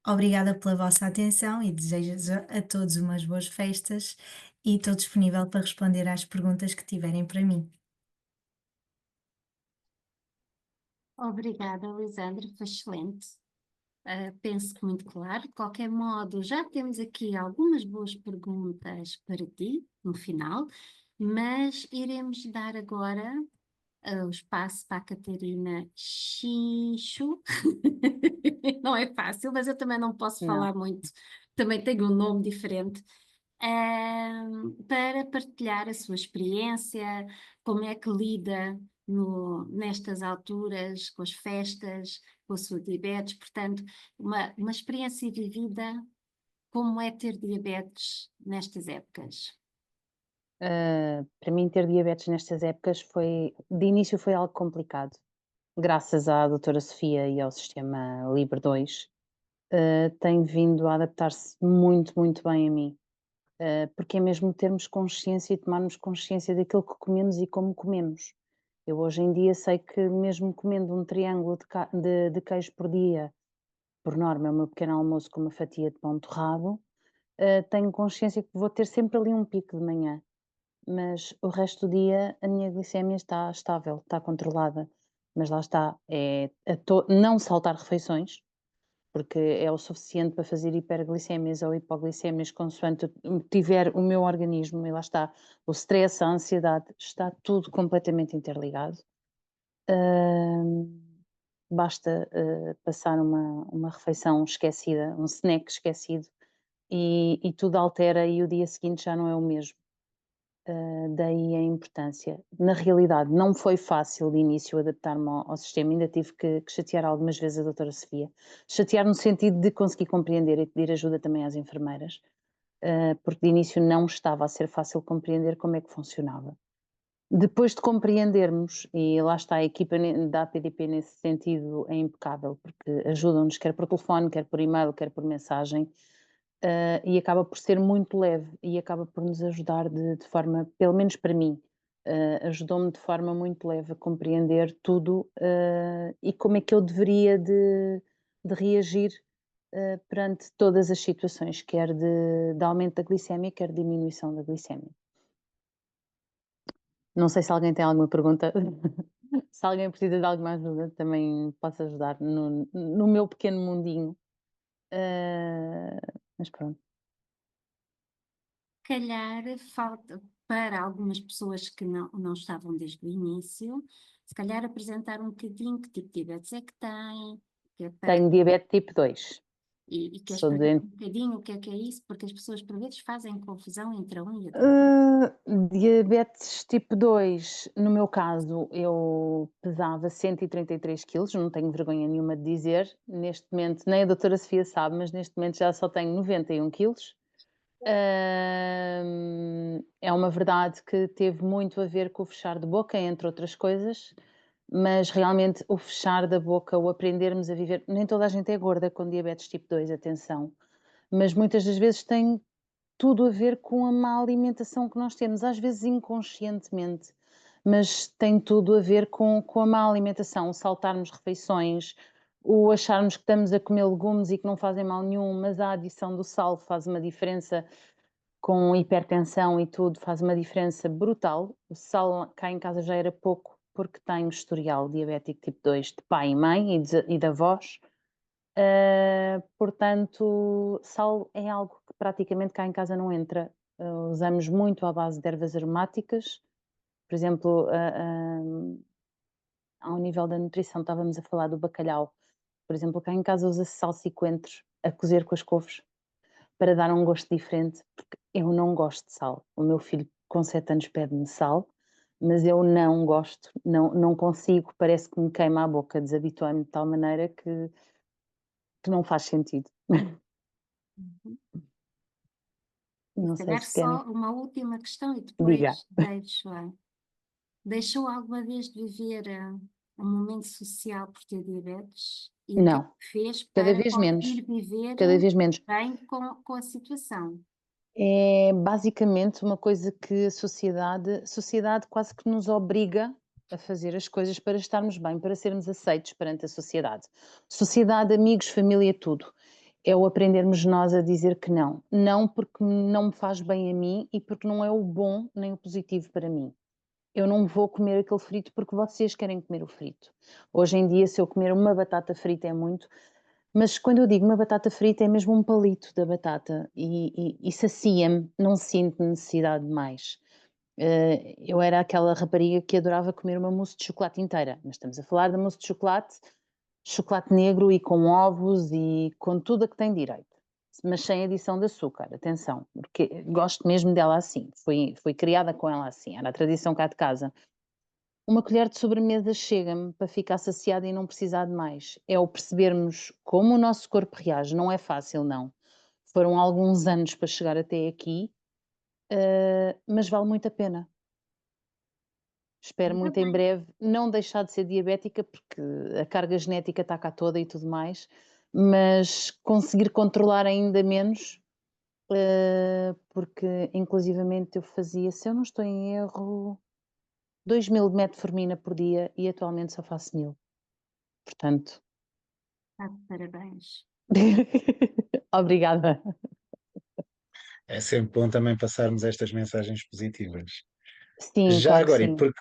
Obrigada pela vossa atenção e desejo a todos umas boas festas, e estou disponível para responder às perguntas que tiverem para mim. Obrigada, Lisandra, foi excelente. Penso que muito claro. De qualquer modo, já temos aqui algumas boas perguntas para ti no final, mas iremos dar agora o espaço para a Catarina Chincho. Não é fácil, mas eu também não posso Não. falar muito, também tenho um nome diferente. Para partilhar a sua experiência, como é que lida nestas alturas, com as festas, com a sua diabetes, portanto, uma experiência vivida, como é ter diabetes nestas épocas. Para mim, ter diabetes nestas épocas de início foi algo complicado. Graças à doutora Sofia e ao sistema Libre 2, tem vindo a adaptar-se muito, muito bem a mim. porque é mesmo termos consciência e tomarmos consciência daquilo que comemos e como comemos. Eu hoje em dia sei que mesmo comendo um triângulo de queijo por dia, por norma é o meu pequeno almoço com uma fatia de pão torrado, tenho consciência que vou ter sempre ali um pico de manhã, mas o resto do dia a minha glicemia está estável, está controlada. Mas lá está, é não saltar refeições, porque é o suficiente para fazer hiperglicémias ou hipoglicémias consoante tiver o meu organismo, e lá está, o stress, a ansiedade, está tudo completamente interligado. Basta passar uma refeição esquecida, um snack esquecido, e tudo altera e o dia seguinte já não é o mesmo. Daí a importância. Na realidade, não foi fácil de início adaptar-me ao sistema, ainda tive que chatear algumas vezes a doutora Sofia. Chatear no sentido de conseguir compreender e pedir ajuda também às enfermeiras, porque de início não estava a ser fácil compreender como é que funcionava. Depois de compreendermos, e lá está, a equipa da APDP nesse sentido é impecável, porque ajudam-nos quer por telefone, quer por e-mail, quer por mensagem, e acaba por ser muito leve e acaba por nos ajudar de forma, pelo menos para mim, ajudou-me de forma muito leve a compreender tudo, e como é que eu deveria de reagir, perante todas as situações, quer de aumento da glicemia, quer de diminuição da glicemia. Não sei se alguém tem alguma pergunta. Se alguém precisa de alguma ajuda, também posso ajudar no meu pequeno mundinho. Mas pronto. Calhar falta para algumas pessoas que não estavam desde o início, se calhar apresentar um bocadinho que tipo de diabetes é que têm, que é para, Tenho diabetes tipo 2. e queres Sou explicar doente. um bocadinho o que é isso, porque as pessoas por vezes fazem confusão entre um e outro. Diabetes tipo 2, no meu caso, eu pesava 133 quilos, não tenho vergonha nenhuma de dizer. Neste momento, nem a doutora Sofia sabe, mas neste momento já só tenho 91 quilos. É uma verdade que teve muito a ver com o fechar de boca, entre outras coisas, mas realmente o fechar da boca, o aprendermos a viver, nem toda a gente é gorda com diabetes tipo 2, atenção, mas muitas das vezes tem tudo a ver com a má alimentação que nós temos, às vezes inconscientemente, mas tem tudo a ver com a má alimentação, o saltarmos refeições, o acharmos que estamos a comer legumes e que não fazem mal nenhum, mas a adição do sal faz uma diferença com hipertensão e tudo, faz uma diferença brutal. O sal cá em casa já era pouco, porque tenho historial diabético tipo 2 de pai e mãe e de avós. Portanto, sal é algo que praticamente cá em casa não entra. Usamos muito à base de ervas aromáticas. Por exemplo, ao nível da nutrição, estávamos a falar do bacalhau. Por exemplo, cá em casa usa-se salsa e coentros a cozer com as couves para dar um gosto diferente, porque eu não gosto de sal. O meu filho com 7 anos pede-me sal, mas eu não gosto, não consigo, parece que me queima a boca, desabituei-me de tal maneira que não faz sentido. Não Se sei calhar se querem. só uma última questão e Diga. depois deixou alguma vez de viver um momento social por ter diabetes? E o que é Não, que fez cada para vez menos, conseguir viver cada vez menos. bem com a situação? É basicamente uma coisa que a sociedade quase que nos obriga a fazer as coisas para estarmos bem, para sermos aceitos perante a sociedade. Sociedade, amigos, família, tudo. É o aprendermos nós a dizer que não. Não porque não me faz bem a mim e porque não é o bom nem o positivo para mim. Eu não vou comer aquele frito porque vocês querem comer o frito. Hoje em dia, se eu comer uma batata frita é muito, mas quando eu digo uma batata frita é mesmo um palito da batata e sacia-me, não sinto necessidade de mais. Eu era aquela rapariga que adorava comer uma mousse de chocolate inteira, mas estamos a falar da mousse de chocolate, chocolate negro e com ovos e com tudo a que tem direito, mas sem adição de açúcar, atenção, porque gosto mesmo dela assim, fui criada com ela assim, era a tradição cá de casa. Uma colher de sobremesa chega-me para ficar saciada e não precisar de mais. É o percebermos como o nosso corpo reage. Não é fácil, não. Foram alguns anos para chegar até aqui, mas vale muito a pena. Espero Ainda muito em bem. breve não deixar de ser diabética, porque a carga genética está cá toda e tudo mais, mas conseguir controlar ainda menos porque inclusivamente eu fazia, se eu não estou em erro, 2000 de metformina por dia e atualmente só faço 1000. Portanto, Tá de parabéns. obrigada. É sempre bom também passarmos estas mensagens positivas. Sim, Já claro que agora,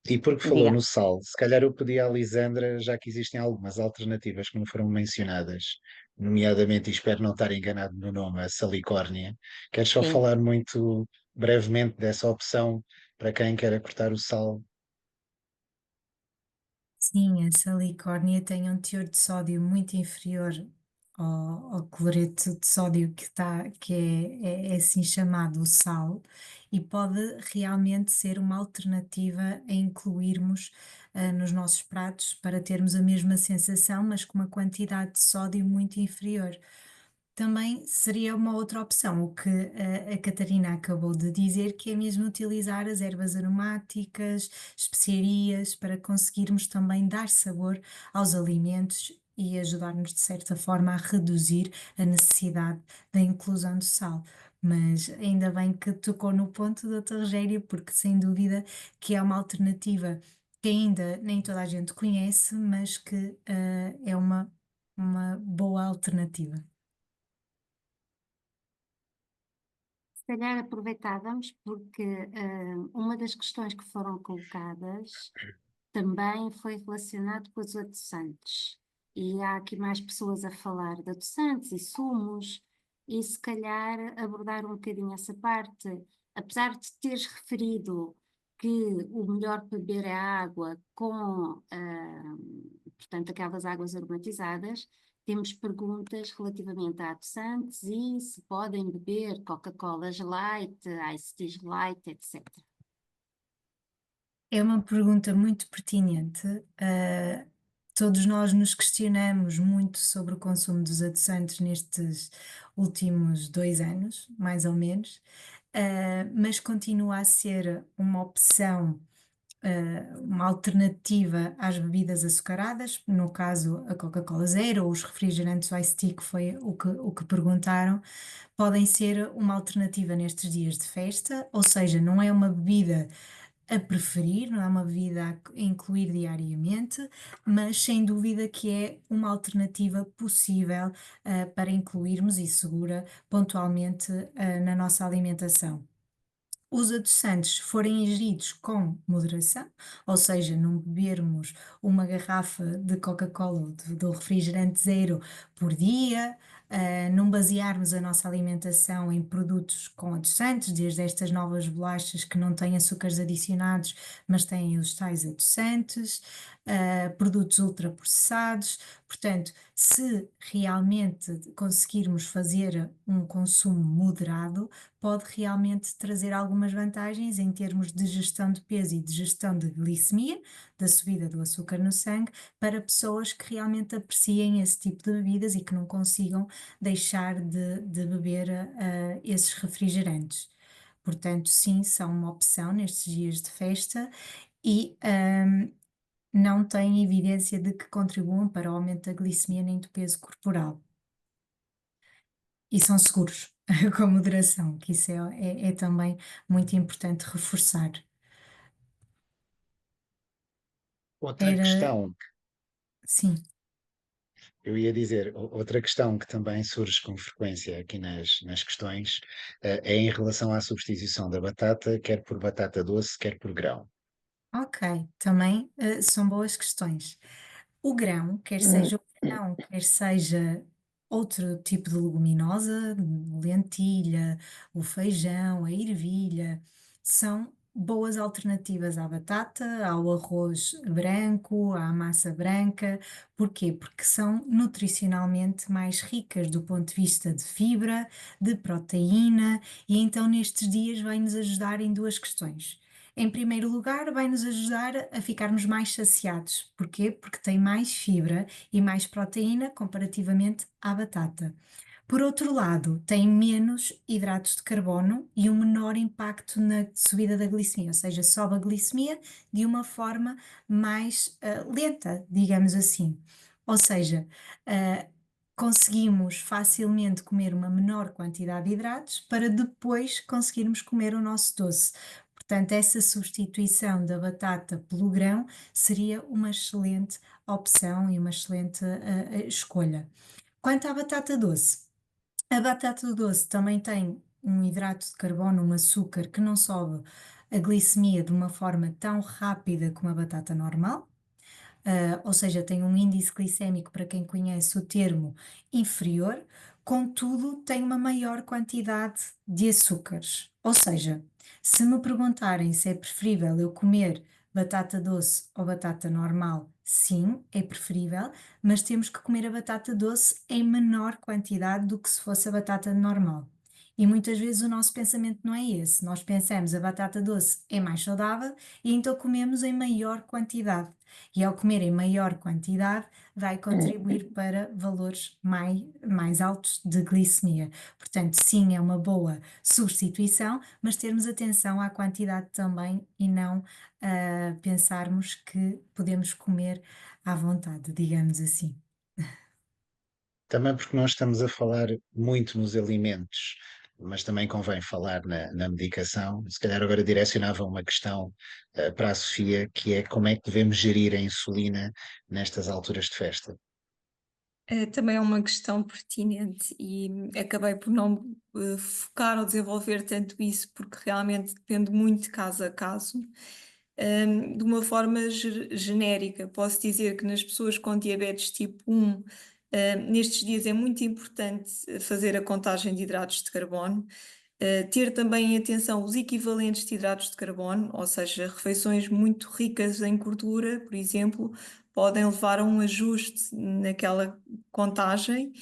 sim. e porque falou Diga. no sal, se calhar eu pedi à Lisandra, já que existem algumas alternativas que não foram mencionadas, nomeadamente, e espero não estar enganado no nome, a salicórnia, quero só Sim. falar muito brevemente dessa opção para quem quer cortar o sal. Sim, a salicórnia tem um teor de sódio muito inferior ao cloreto de sódio que é assim chamado o sal, e pode realmente ser uma alternativa a incluirmos nos nossos pratos para termos a mesma sensação, mas com uma quantidade de sódio muito inferior. Também seria uma outra opção, o que a Catarina acabou de dizer, que é mesmo utilizar as ervas aromáticas, especiarias, para conseguirmos também dar sabor aos alimentos e ajudar-nos, de certa forma, a reduzir a necessidade da inclusão de sal. Mas ainda bem que tocou no ponto, Dr. Rogério, porque sem dúvida que é uma alternativa que ainda nem toda a gente conhece, mas que é uma boa alternativa. Se calhar aproveitávamos porque uma das questões que foram colocadas também foi relacionado com os adoçantes. E há aqui mais pessoas a falar de adoçantes e sumos, e se calhar abordar um bocadinho essa parte. Apesar de teres referido que o melhor para beber é a água com, portanto, aquelas águas aromatizadas, temos perguntas relativamente a adoçantes e se podem beber Coca-Colas Light, Ice Teas Light, etc. É uma pergunta muito pertinente. Todos nós nos questionamos muito sobre o consumo dos adoçantes nestes últimos 2 anos, mais ou menos, mas continua a ser uma opção, uma alternativa às bebidas açucaradas, no caso a Coca-Cola Zero ou os refrigerantes Ice Tea, que foi o que perguntaram, podem ser uma alternativa nestes dias de festa, ou seja, não é uma bebida a preferir, não é uma bebida a incluir diariamente, mas sem dúvida que é uma alternativa possível, para incluirmos e segura pontualmente, na nossa alimentação. Os adoçantes forem ingeridos com moderação, ou seja, não bebermos uma garrafa de Coca-Cola ou do refrigerante zero por dia, não basearmos a nossa alimentação em produtos com adoçantes, desde estas novas bolachas que não têm açúcares adicionados, mas têm os tais adoçantes, produtos ultraprocessados. Portanto, se realmente conseguirmos fazer um consumo moderado, pode realmente trazer algumas vantagens em termos de gestão de peso e de gestão de glicemia, da subida do açúcar no sangue, para pessoas que realmente apreciem esse tipo de bebidas e que não consigam deixar de beber esses refrigerantes. Portanto, sim, são uma opção nestes dias de festa e não têm evidência de que contribuam para o aumento da glicemia nem do peso corporal. E são seguros, com moderação, que isso é também muito importante reforçar. Outra Era, questão, sim, eu ia dizer, outra questão que também surge com frequência aqui nas questões, é em relação à substituição da batata, quer por batata doce, quer por grão. ok, também são boas questões. O grão, quer seja o grão, quer seja outro tipo de leguminosa, lentilha, o feijão, a ervilha, são boas alternativas à batata, ao arroz branco, à massa branca. Porquê? Porque são nutricionalmente mais ricas do ponto de vista de fibra, de proteína, e então nestes dias vai-nos ajudar em duas questões. Em primeiro lugar, vai nos ajudar a ficarmos mais saciados. Porquê? Porque tem mais fibra e mais proteína comparativamente à batata. Por outro lado, tem menos hidratos de carbono e um menor impacto na subida da glicemia, ou seja, sobe a glicemia de uma forma mais lenta, digamos assim. Ou seja, ah, conseguimos facilmente comer uma menor quantidade de hidratos para depois conseguirmos comer o nosso doce. Portanto, essa substituição da batata pelo grão seria uma excelente opção e uma excelente escolha. Quanto à batata doce, a batata doce também tem um hidrato de carbono, um açúcar que não sobe a glicemia de uma forma tão rápida como a batata normal. Ou seja, tem um índice glicémico, para quem conhece o termo, inferior, contudo, tem uma maior quantidade de açúcares. Ou seja, se me perguntarem se é preferível eu comer batata doce ou batata normal, sim, é preferível, mas temos que comer a batata doce em menor quantidade do que se fosse a batata normal. E muitas vezes o nosso pensamento não é esse. Nós pensamos a batata doce é mais saudável e então comemos em maior quantidade. E ao comer em maior quantidade, vai contribuir para valores mais altos de glicemia. Portanto, sim, é uma boa substituição, mas termos atenção à quantidade também e não pensarmos que podemos comer à vontade, digamos assim. Também porque nós estamos a falar muito nos alimentos, mas também convém falar na medicação. Se calhar agora direcionava uma questão para a Sofia, que é como é que devemos gerir a insulina nestas alturas de festa. Também é uma questão pertinente e acabei por não focar ou desenvolver tanto isso, porque realmente depende muito de caso a caso. De uma forma genérica, posso dizer que nas pessoas com diabetes tipo 1, nestes dias é muito importante fazer a contagem de hidratos de carbono. Ter também em atenção os equivalentes de hidratos de carbono, ou seja, refeições muito ricas em gordura, por exemplo, podem levar a um ajuste naquela contagem.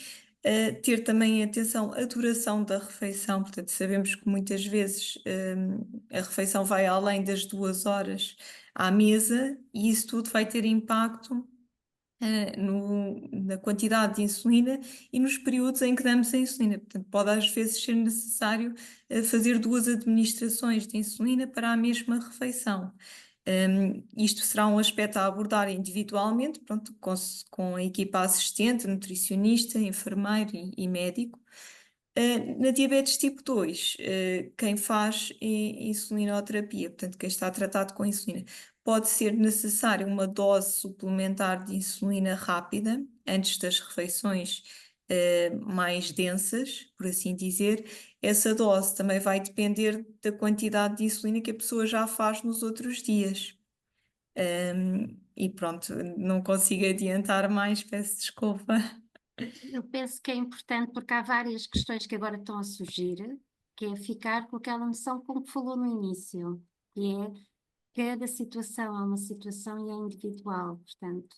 Ter também em atenção a duração da refeição, portanto, sabemos que muitas vezes a refeição vai além das 2 horas à mesa, e isso tudo vai ter impacto na quantidade de insulina e nos períodos em que damos a insulina. Portanto, pode às vezes ser necessário fazer 2 administrações de insulina para a mesma refeição. Isto será um aspecto a abordar individualmente, pronto, com a equipa assistente, nutricionista, enfermeiro e médico. Na diabetes tipo 2, quem faz insulinoterapia, portanto, quem está tratado com insulina, pode ser necessário uma dose suplementar de insulina rápida antes das refeições mais densas, por assim dizer. Essa dose também vai depender da quantidade de insulina que a pessoa já faz nos outros dias. E pronto, não consigo adiantar mais, peço desculpa. Eu penso que é importante porque há várias questões que agora estão a surgir, que é ficar com aquela noção como falou no início, que é cada situação é uma situação e é individual, portanto,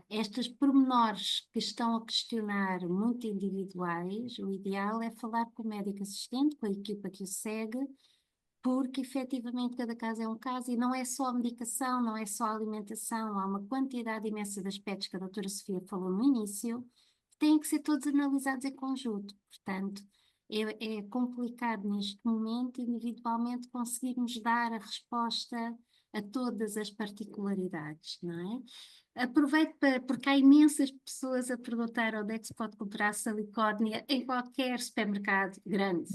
estas pormenores que estão a questionar muito individuais, o ideal é falar com o médico assistente, com a equipa que o segue, porque efetivamente cada caso é um caso e não é só a medicação, não é só a alimentação, há uma quantidade imensa de aspectos que a doutora Sofia falou no início, que têm que ser todos analisados em conjunto, portanto, é complicado neste momento individualmente conseguirmos dar a resposta a todas as particularidades, não é? Aproveito porque há imensas pessoas a perguntar onde é que se pode comprar salicórnia em qualquer supermercado grande.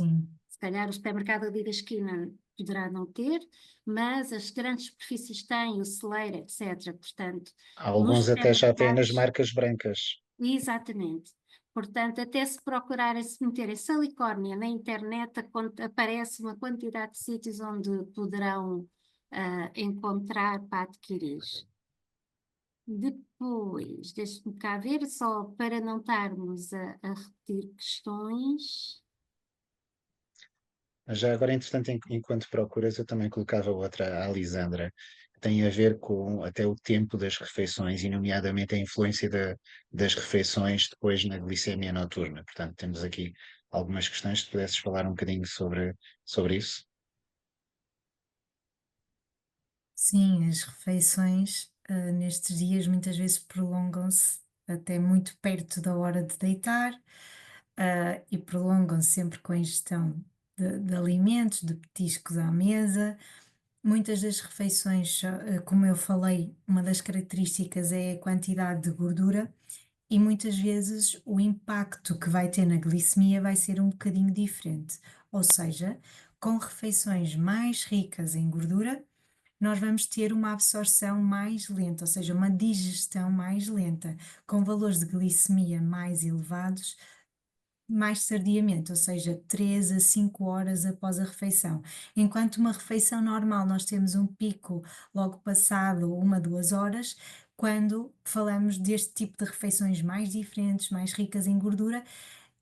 Se calhar o supermercado ali da esquina poderá não ter, mas as grandes superfícies têm, o celeiro, etc. Portanto, nos Alguns até já têm nas supermercados, marcas brancas. exatamente. Portanto, até se procurarem, se meterem salicórnia na internet, aparece uma quantidade de sítios onde poderão encontrar para adquirir. Depois, deixe-me cá ver, só para não estarmos a repetir questões. Mas já agora, entretanto, enquanto procuras, eu também colocava outra, a Alisandra, que tem a ver com até o tempo das refeições, e nomeadamente a influência das refeições depois na glicemia noturna. Portanto, temos aqui algumas questões, se pudesses falar um bocadinho sobre isso. Sim, as refeições nestes dias muitas vezes prolongam-se até muito perto da hora de deitar, e prolongam-se sempre com a ingestão de alimentos, de petiscos à mesa. Muitas das refeições, como eu falei, uma das características é a quantidade de gordura e muitas vezes o impacto que vai ter na glicemia vai ser um bocadinho diferente. Ou seja, com refeições mais ricas em gordura, nós vamos ter uma absorção mais lenta, ou seja, uma digestão mais lenta, com valores de glicemia mais elevados mais tardiamente, ou seja, 3 a 5 horas após a refeição. Enquanto uma refeição normal nós temos um pico logo passado 1, 2 horas, quando falamos deste tipo de refeições mais diferentes, mais ricas em gordura,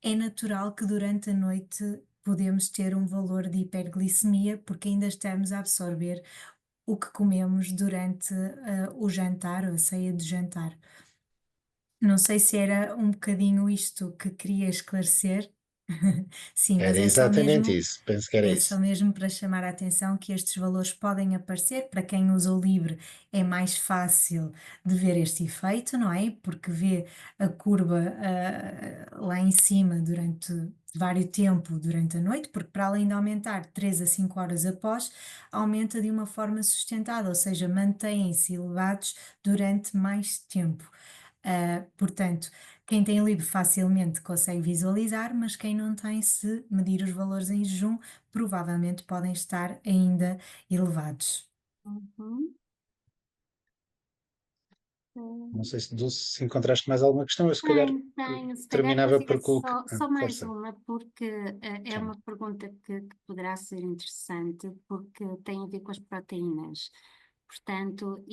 é natural que durante a noite podemos ter um valor de hiperglicemia, porque ainda estamos a absorver o que comemos durante o jantar ou a ceia de jantar. Não sei se era um bocadinho isto que queria esclarecer. Sim, mas Era exatamente isso, penso que era é isso. só mesmo para chamar a atenção que estes valores podem aparecer. Para quem usa o livre, é mais fácil de ver este efeito, não é? Porque vê a curva lá em cima durante vários tempo durante a noite, porque para além de aumentar 3 a 5 horas após, aumenta de uma forma sustentada, ou seja, mantêm-se elevados durante mais tempo. Portanto, quem tem livre facilmente consegue visualizar, mas quem não tem, se medir os valores em jejum, provavelmente podem estar ainda elevados. Uhum. Não sei se, Dulce, se encontraste mais alguma questão, eu se calhar Tenho, se calhar terminava fazia por colocar. só mais Força. uma, porque é Sim. uma pergunta que poderá ser interessante, porque tem a ver com as proteínas. Portanto,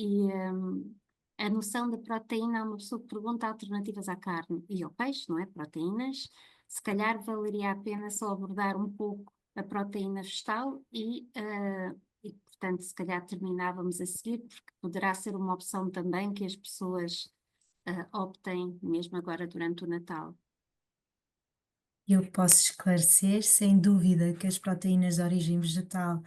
a noção da proteína, uma pessoa que pergunta alternativas à carne e ao peixe, não é? Proteínas, se calhar valeria a pena só abordar um pouco a proteína vegetal e, portanto, se calhar terminávamos a seguir, porque poderá ser uma opção também que as pessoas optem mesmo agora durante o Natal. Eu posso esclarecer, sem dúvida, que as proteínas de origem vegetal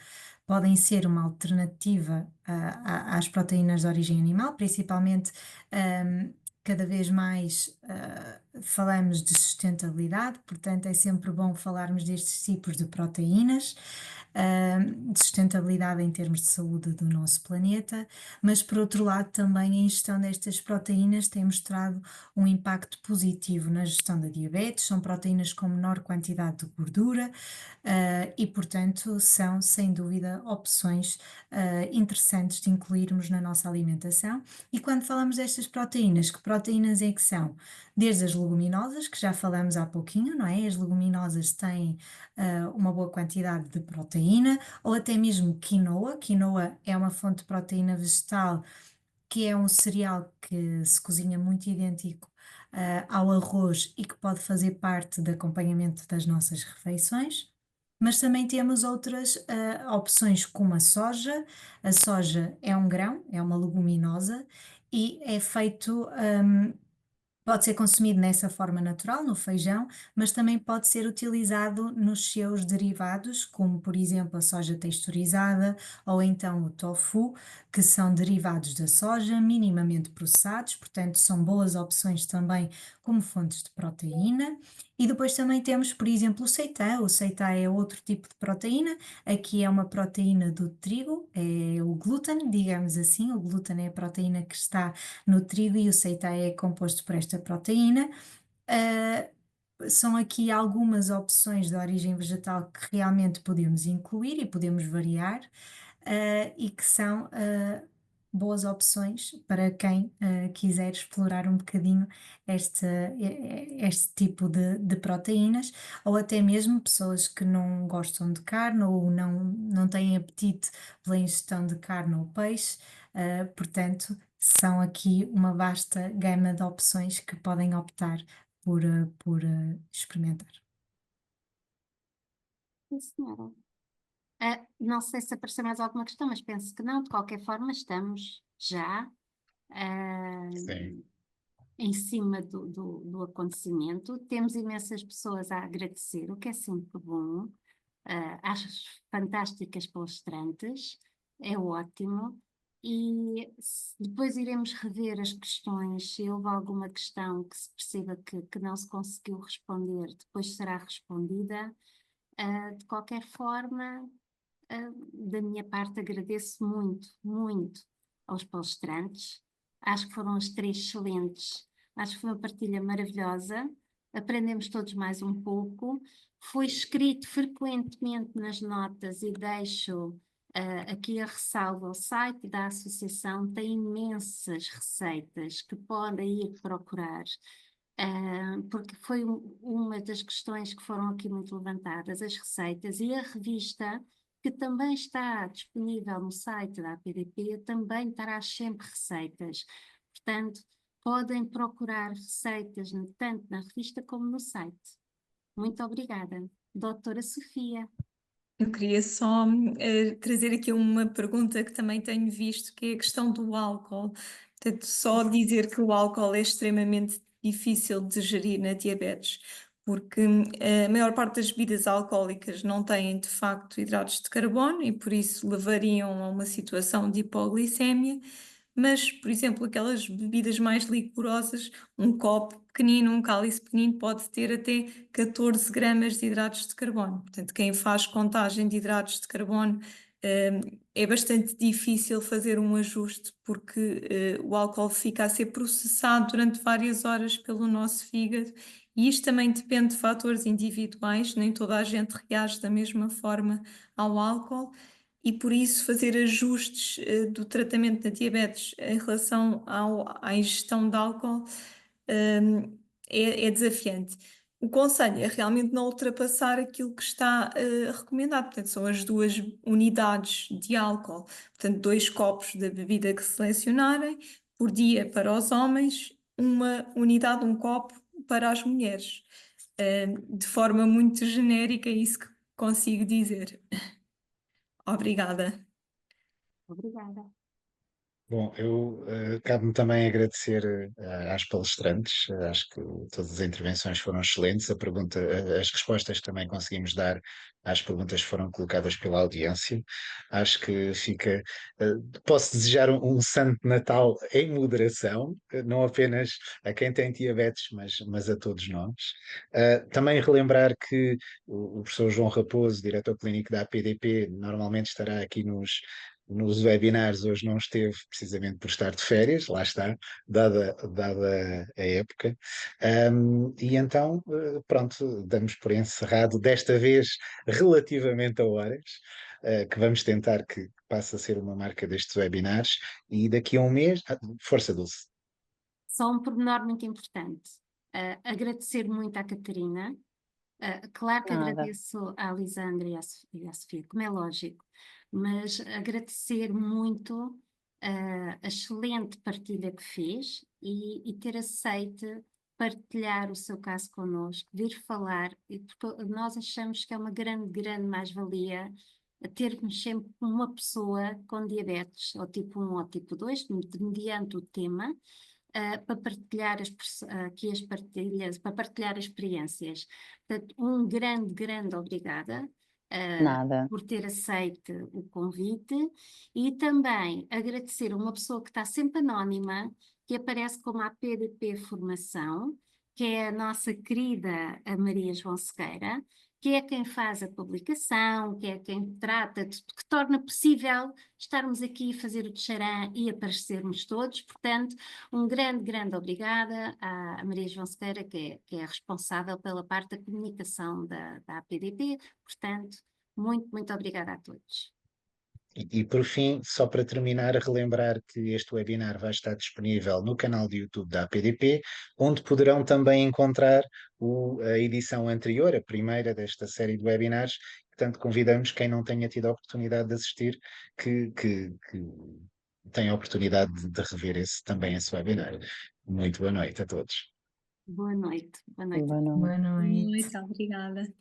podem ser uma alternativa às proteínas de origem animal, principalmente cada vez mais falamos de sustentabilidade, portanto é sempre bom falarmos destes tipos de proteínas, de sustentabilidade em termos de saúde do nosso planeta, mas por outro lado também a ingestão destas proteínas tem mostrado um impacto positivo na gestão da diabetes, são proteínas com menor quantidade de gordura e, portanto, são sem dúvida opções interessantes de incluirmos na nossa alimentação. E quando falamos destas proteínas, que proteínas é que são? Desde as leguminosas, que já falamos há pouquinho, não é? As leguminosas têm uma boa quantidade de proteína, ou até mesmo quinoa. Quinoa é uma fonte de proteína vegetal que é um cereal que se cozinha muito idêntico ao arroz e que pode fazer parte de acompanhamento das nossas refeições. Mas também temos outras opções como a soja. A soja é um grão, é uma leguminosa e é feito pode ser consumido nessa forma natural, no feijão, mas também pode ser utilizado nos seus derivados, como por exemplo a soja texturizada ou então o tofu, que são derivados da soja, minimamente processados, portanto são boas opções também como fontes de proteína. E depois também temos, por exemplo, o seitã é outro tipo de proteína, aqui é uma proteína do trigo, é o glúten, digamos assim, o glúten é a proteína que está no trigo e o seitã é composto por esta proteína. São aqui algumas opções de origem vegetal que realmente podemos incluir e podemos variar, e que são boas opções para quem quiser explorar um bocadinho este tipo de proteínas, ou até mesmo pessoas que não gostam de carne ou não têm apetite pela ingestão de carne ou peixe, portanto, são aqui uma vasta gama de opções que podem optar por experimentar. Sim, senhora. Não sei se apareceu mais alguma questão, mas penso que não. De qualquer forma, estamos já Sim. em cima do acontecimento. Temos imensas pessoas a agradecer, o que é sempre bom. Acho fantásticas palestrantes, é ótimo. E depois iremos rever as questões. Se houve alguma questão que se perceba que não se conseguiu responder, depois será respondida. De qualquer forma, da minha parte, agradeço muito, muito aos palestrantes. Acho que foram as 3 excelentes Acho que foi uma partilha maravilhosa. Aprendemos todos mais um pouco. Foi escrito frequentemente nas notas e deixo aqui a ressalva: o site da associação tem imensas receitas que podem ir procurar. Porque foi uma das questões que foram aqui muito levantadas, as receitas, e a revista, que também está disponível no site da APDP, também terá sempre receitas. Portanto, podem procurar receitas tanto na revista como no site. Muito obrigada. Doutora Sofia. Eu queria só trazer aqui uma pergunta que também tenho visto, que é a questão do álcool. Portanto, só dizer que o álcool é extremamente difícil de gerir na diabetes, porque a maior parte das bebidas alcoólicas não têm de facto hidratos de carbono e por isso levariam a uma situação de hipoglicemia. Mas, por exemplo, aquelas bebidas mais licorosas, um copo pequenino, um cálice pequenino, pode ter até 14 gramas de hidratos de carbono. Portanto, quem faz contagem de hidratos de carbono, é bastante difícil fazer um ajuste, porque o álcool fica a ser processado durante várias horas pelo nosso fígado, e isto também depende de fatores individuais, nem toda a gente reage da mesma forma ao álcool. E por isso fazer ajustes do tratamento da diabetes em relação à ingestão de álcool é desafiante. O conselho é realmente não ultrapassar aquilo que está recomendado, portanto são as 2 unidades de álcool, portanto 2 copos da bebida que selecionarem por dia para os homens, 1 unidade, 1 copo para as mulheres. De forma muito genérica é isso que consigo dizer. Obrigada. Obrigada. Bom, cabe-me também agradecer às palestrantes. Acho que todas as intervenções foram excelentes. As respostas que também conseguimos dar às perguntas foram colocadas pela audiência. Acho que posso desejar um Santo Natal em moderação, não apenas a quem tem diabetes, mas a todos nós. Também relembrar que o professor João Raposo, diretor clínico da APDP, normalmente estará aqui nos webinars. Hoje não esteve, precisamente por estar de férias, lá está, dada a época. E então, pronto, damos por encerrado, desta vez relativamente a horas, que vamos tentar que passe a ser uma marca destes webinars, e daqui a um mês, força Dulce. Só um pormenor muito importante. Agradecer muito à Catarina. Claro que Nada. agradeço à Lisandra e à Sofia, como é lógico, mas agradecer muito a excelente partilha que fez e ter aceito partilhar o seu caso connosco, vir falar, porque nós achamos que é uma grande, grande mais-valia termos sempre uma pessoa com diabetes, ou tipo 1 ou tipo 2, mediante o tema, para partilhar aqui as partilhas, para partilhar as experiências. Portanto, um grande, grande obrigada Nada. por ter aceito o convite, e também agradecer a uma pessoa que está sempre anónima, que aparece como a PDP Formação, que é a nossa querida a Maria João Sequeira, que é quem faz a publicação, que é quem trata, que torna possível estarmos aqui a fazer o tcharã e aparecermos todos. Portanto, um grande, grande obrigada à Maria João Sequeira, que é responsável pela parte da comunicação da APDP. Portanto, muito, muito obrigada a todos. E por fim, só para terminar, relembrar que este webinar vai estar disponível no canal de YouTube da APDP, onde poderão também encontrar a edição anterior, a primeira desta série de webinars. Portanto, convidamos quem não tenha tido a oportunidade de assistir, que tenha a oportunidade de rever também esse webinar. Muito boa noite a todos. Boa noite. Boa noite. Boa noite. Boa noite. Muito obrigada.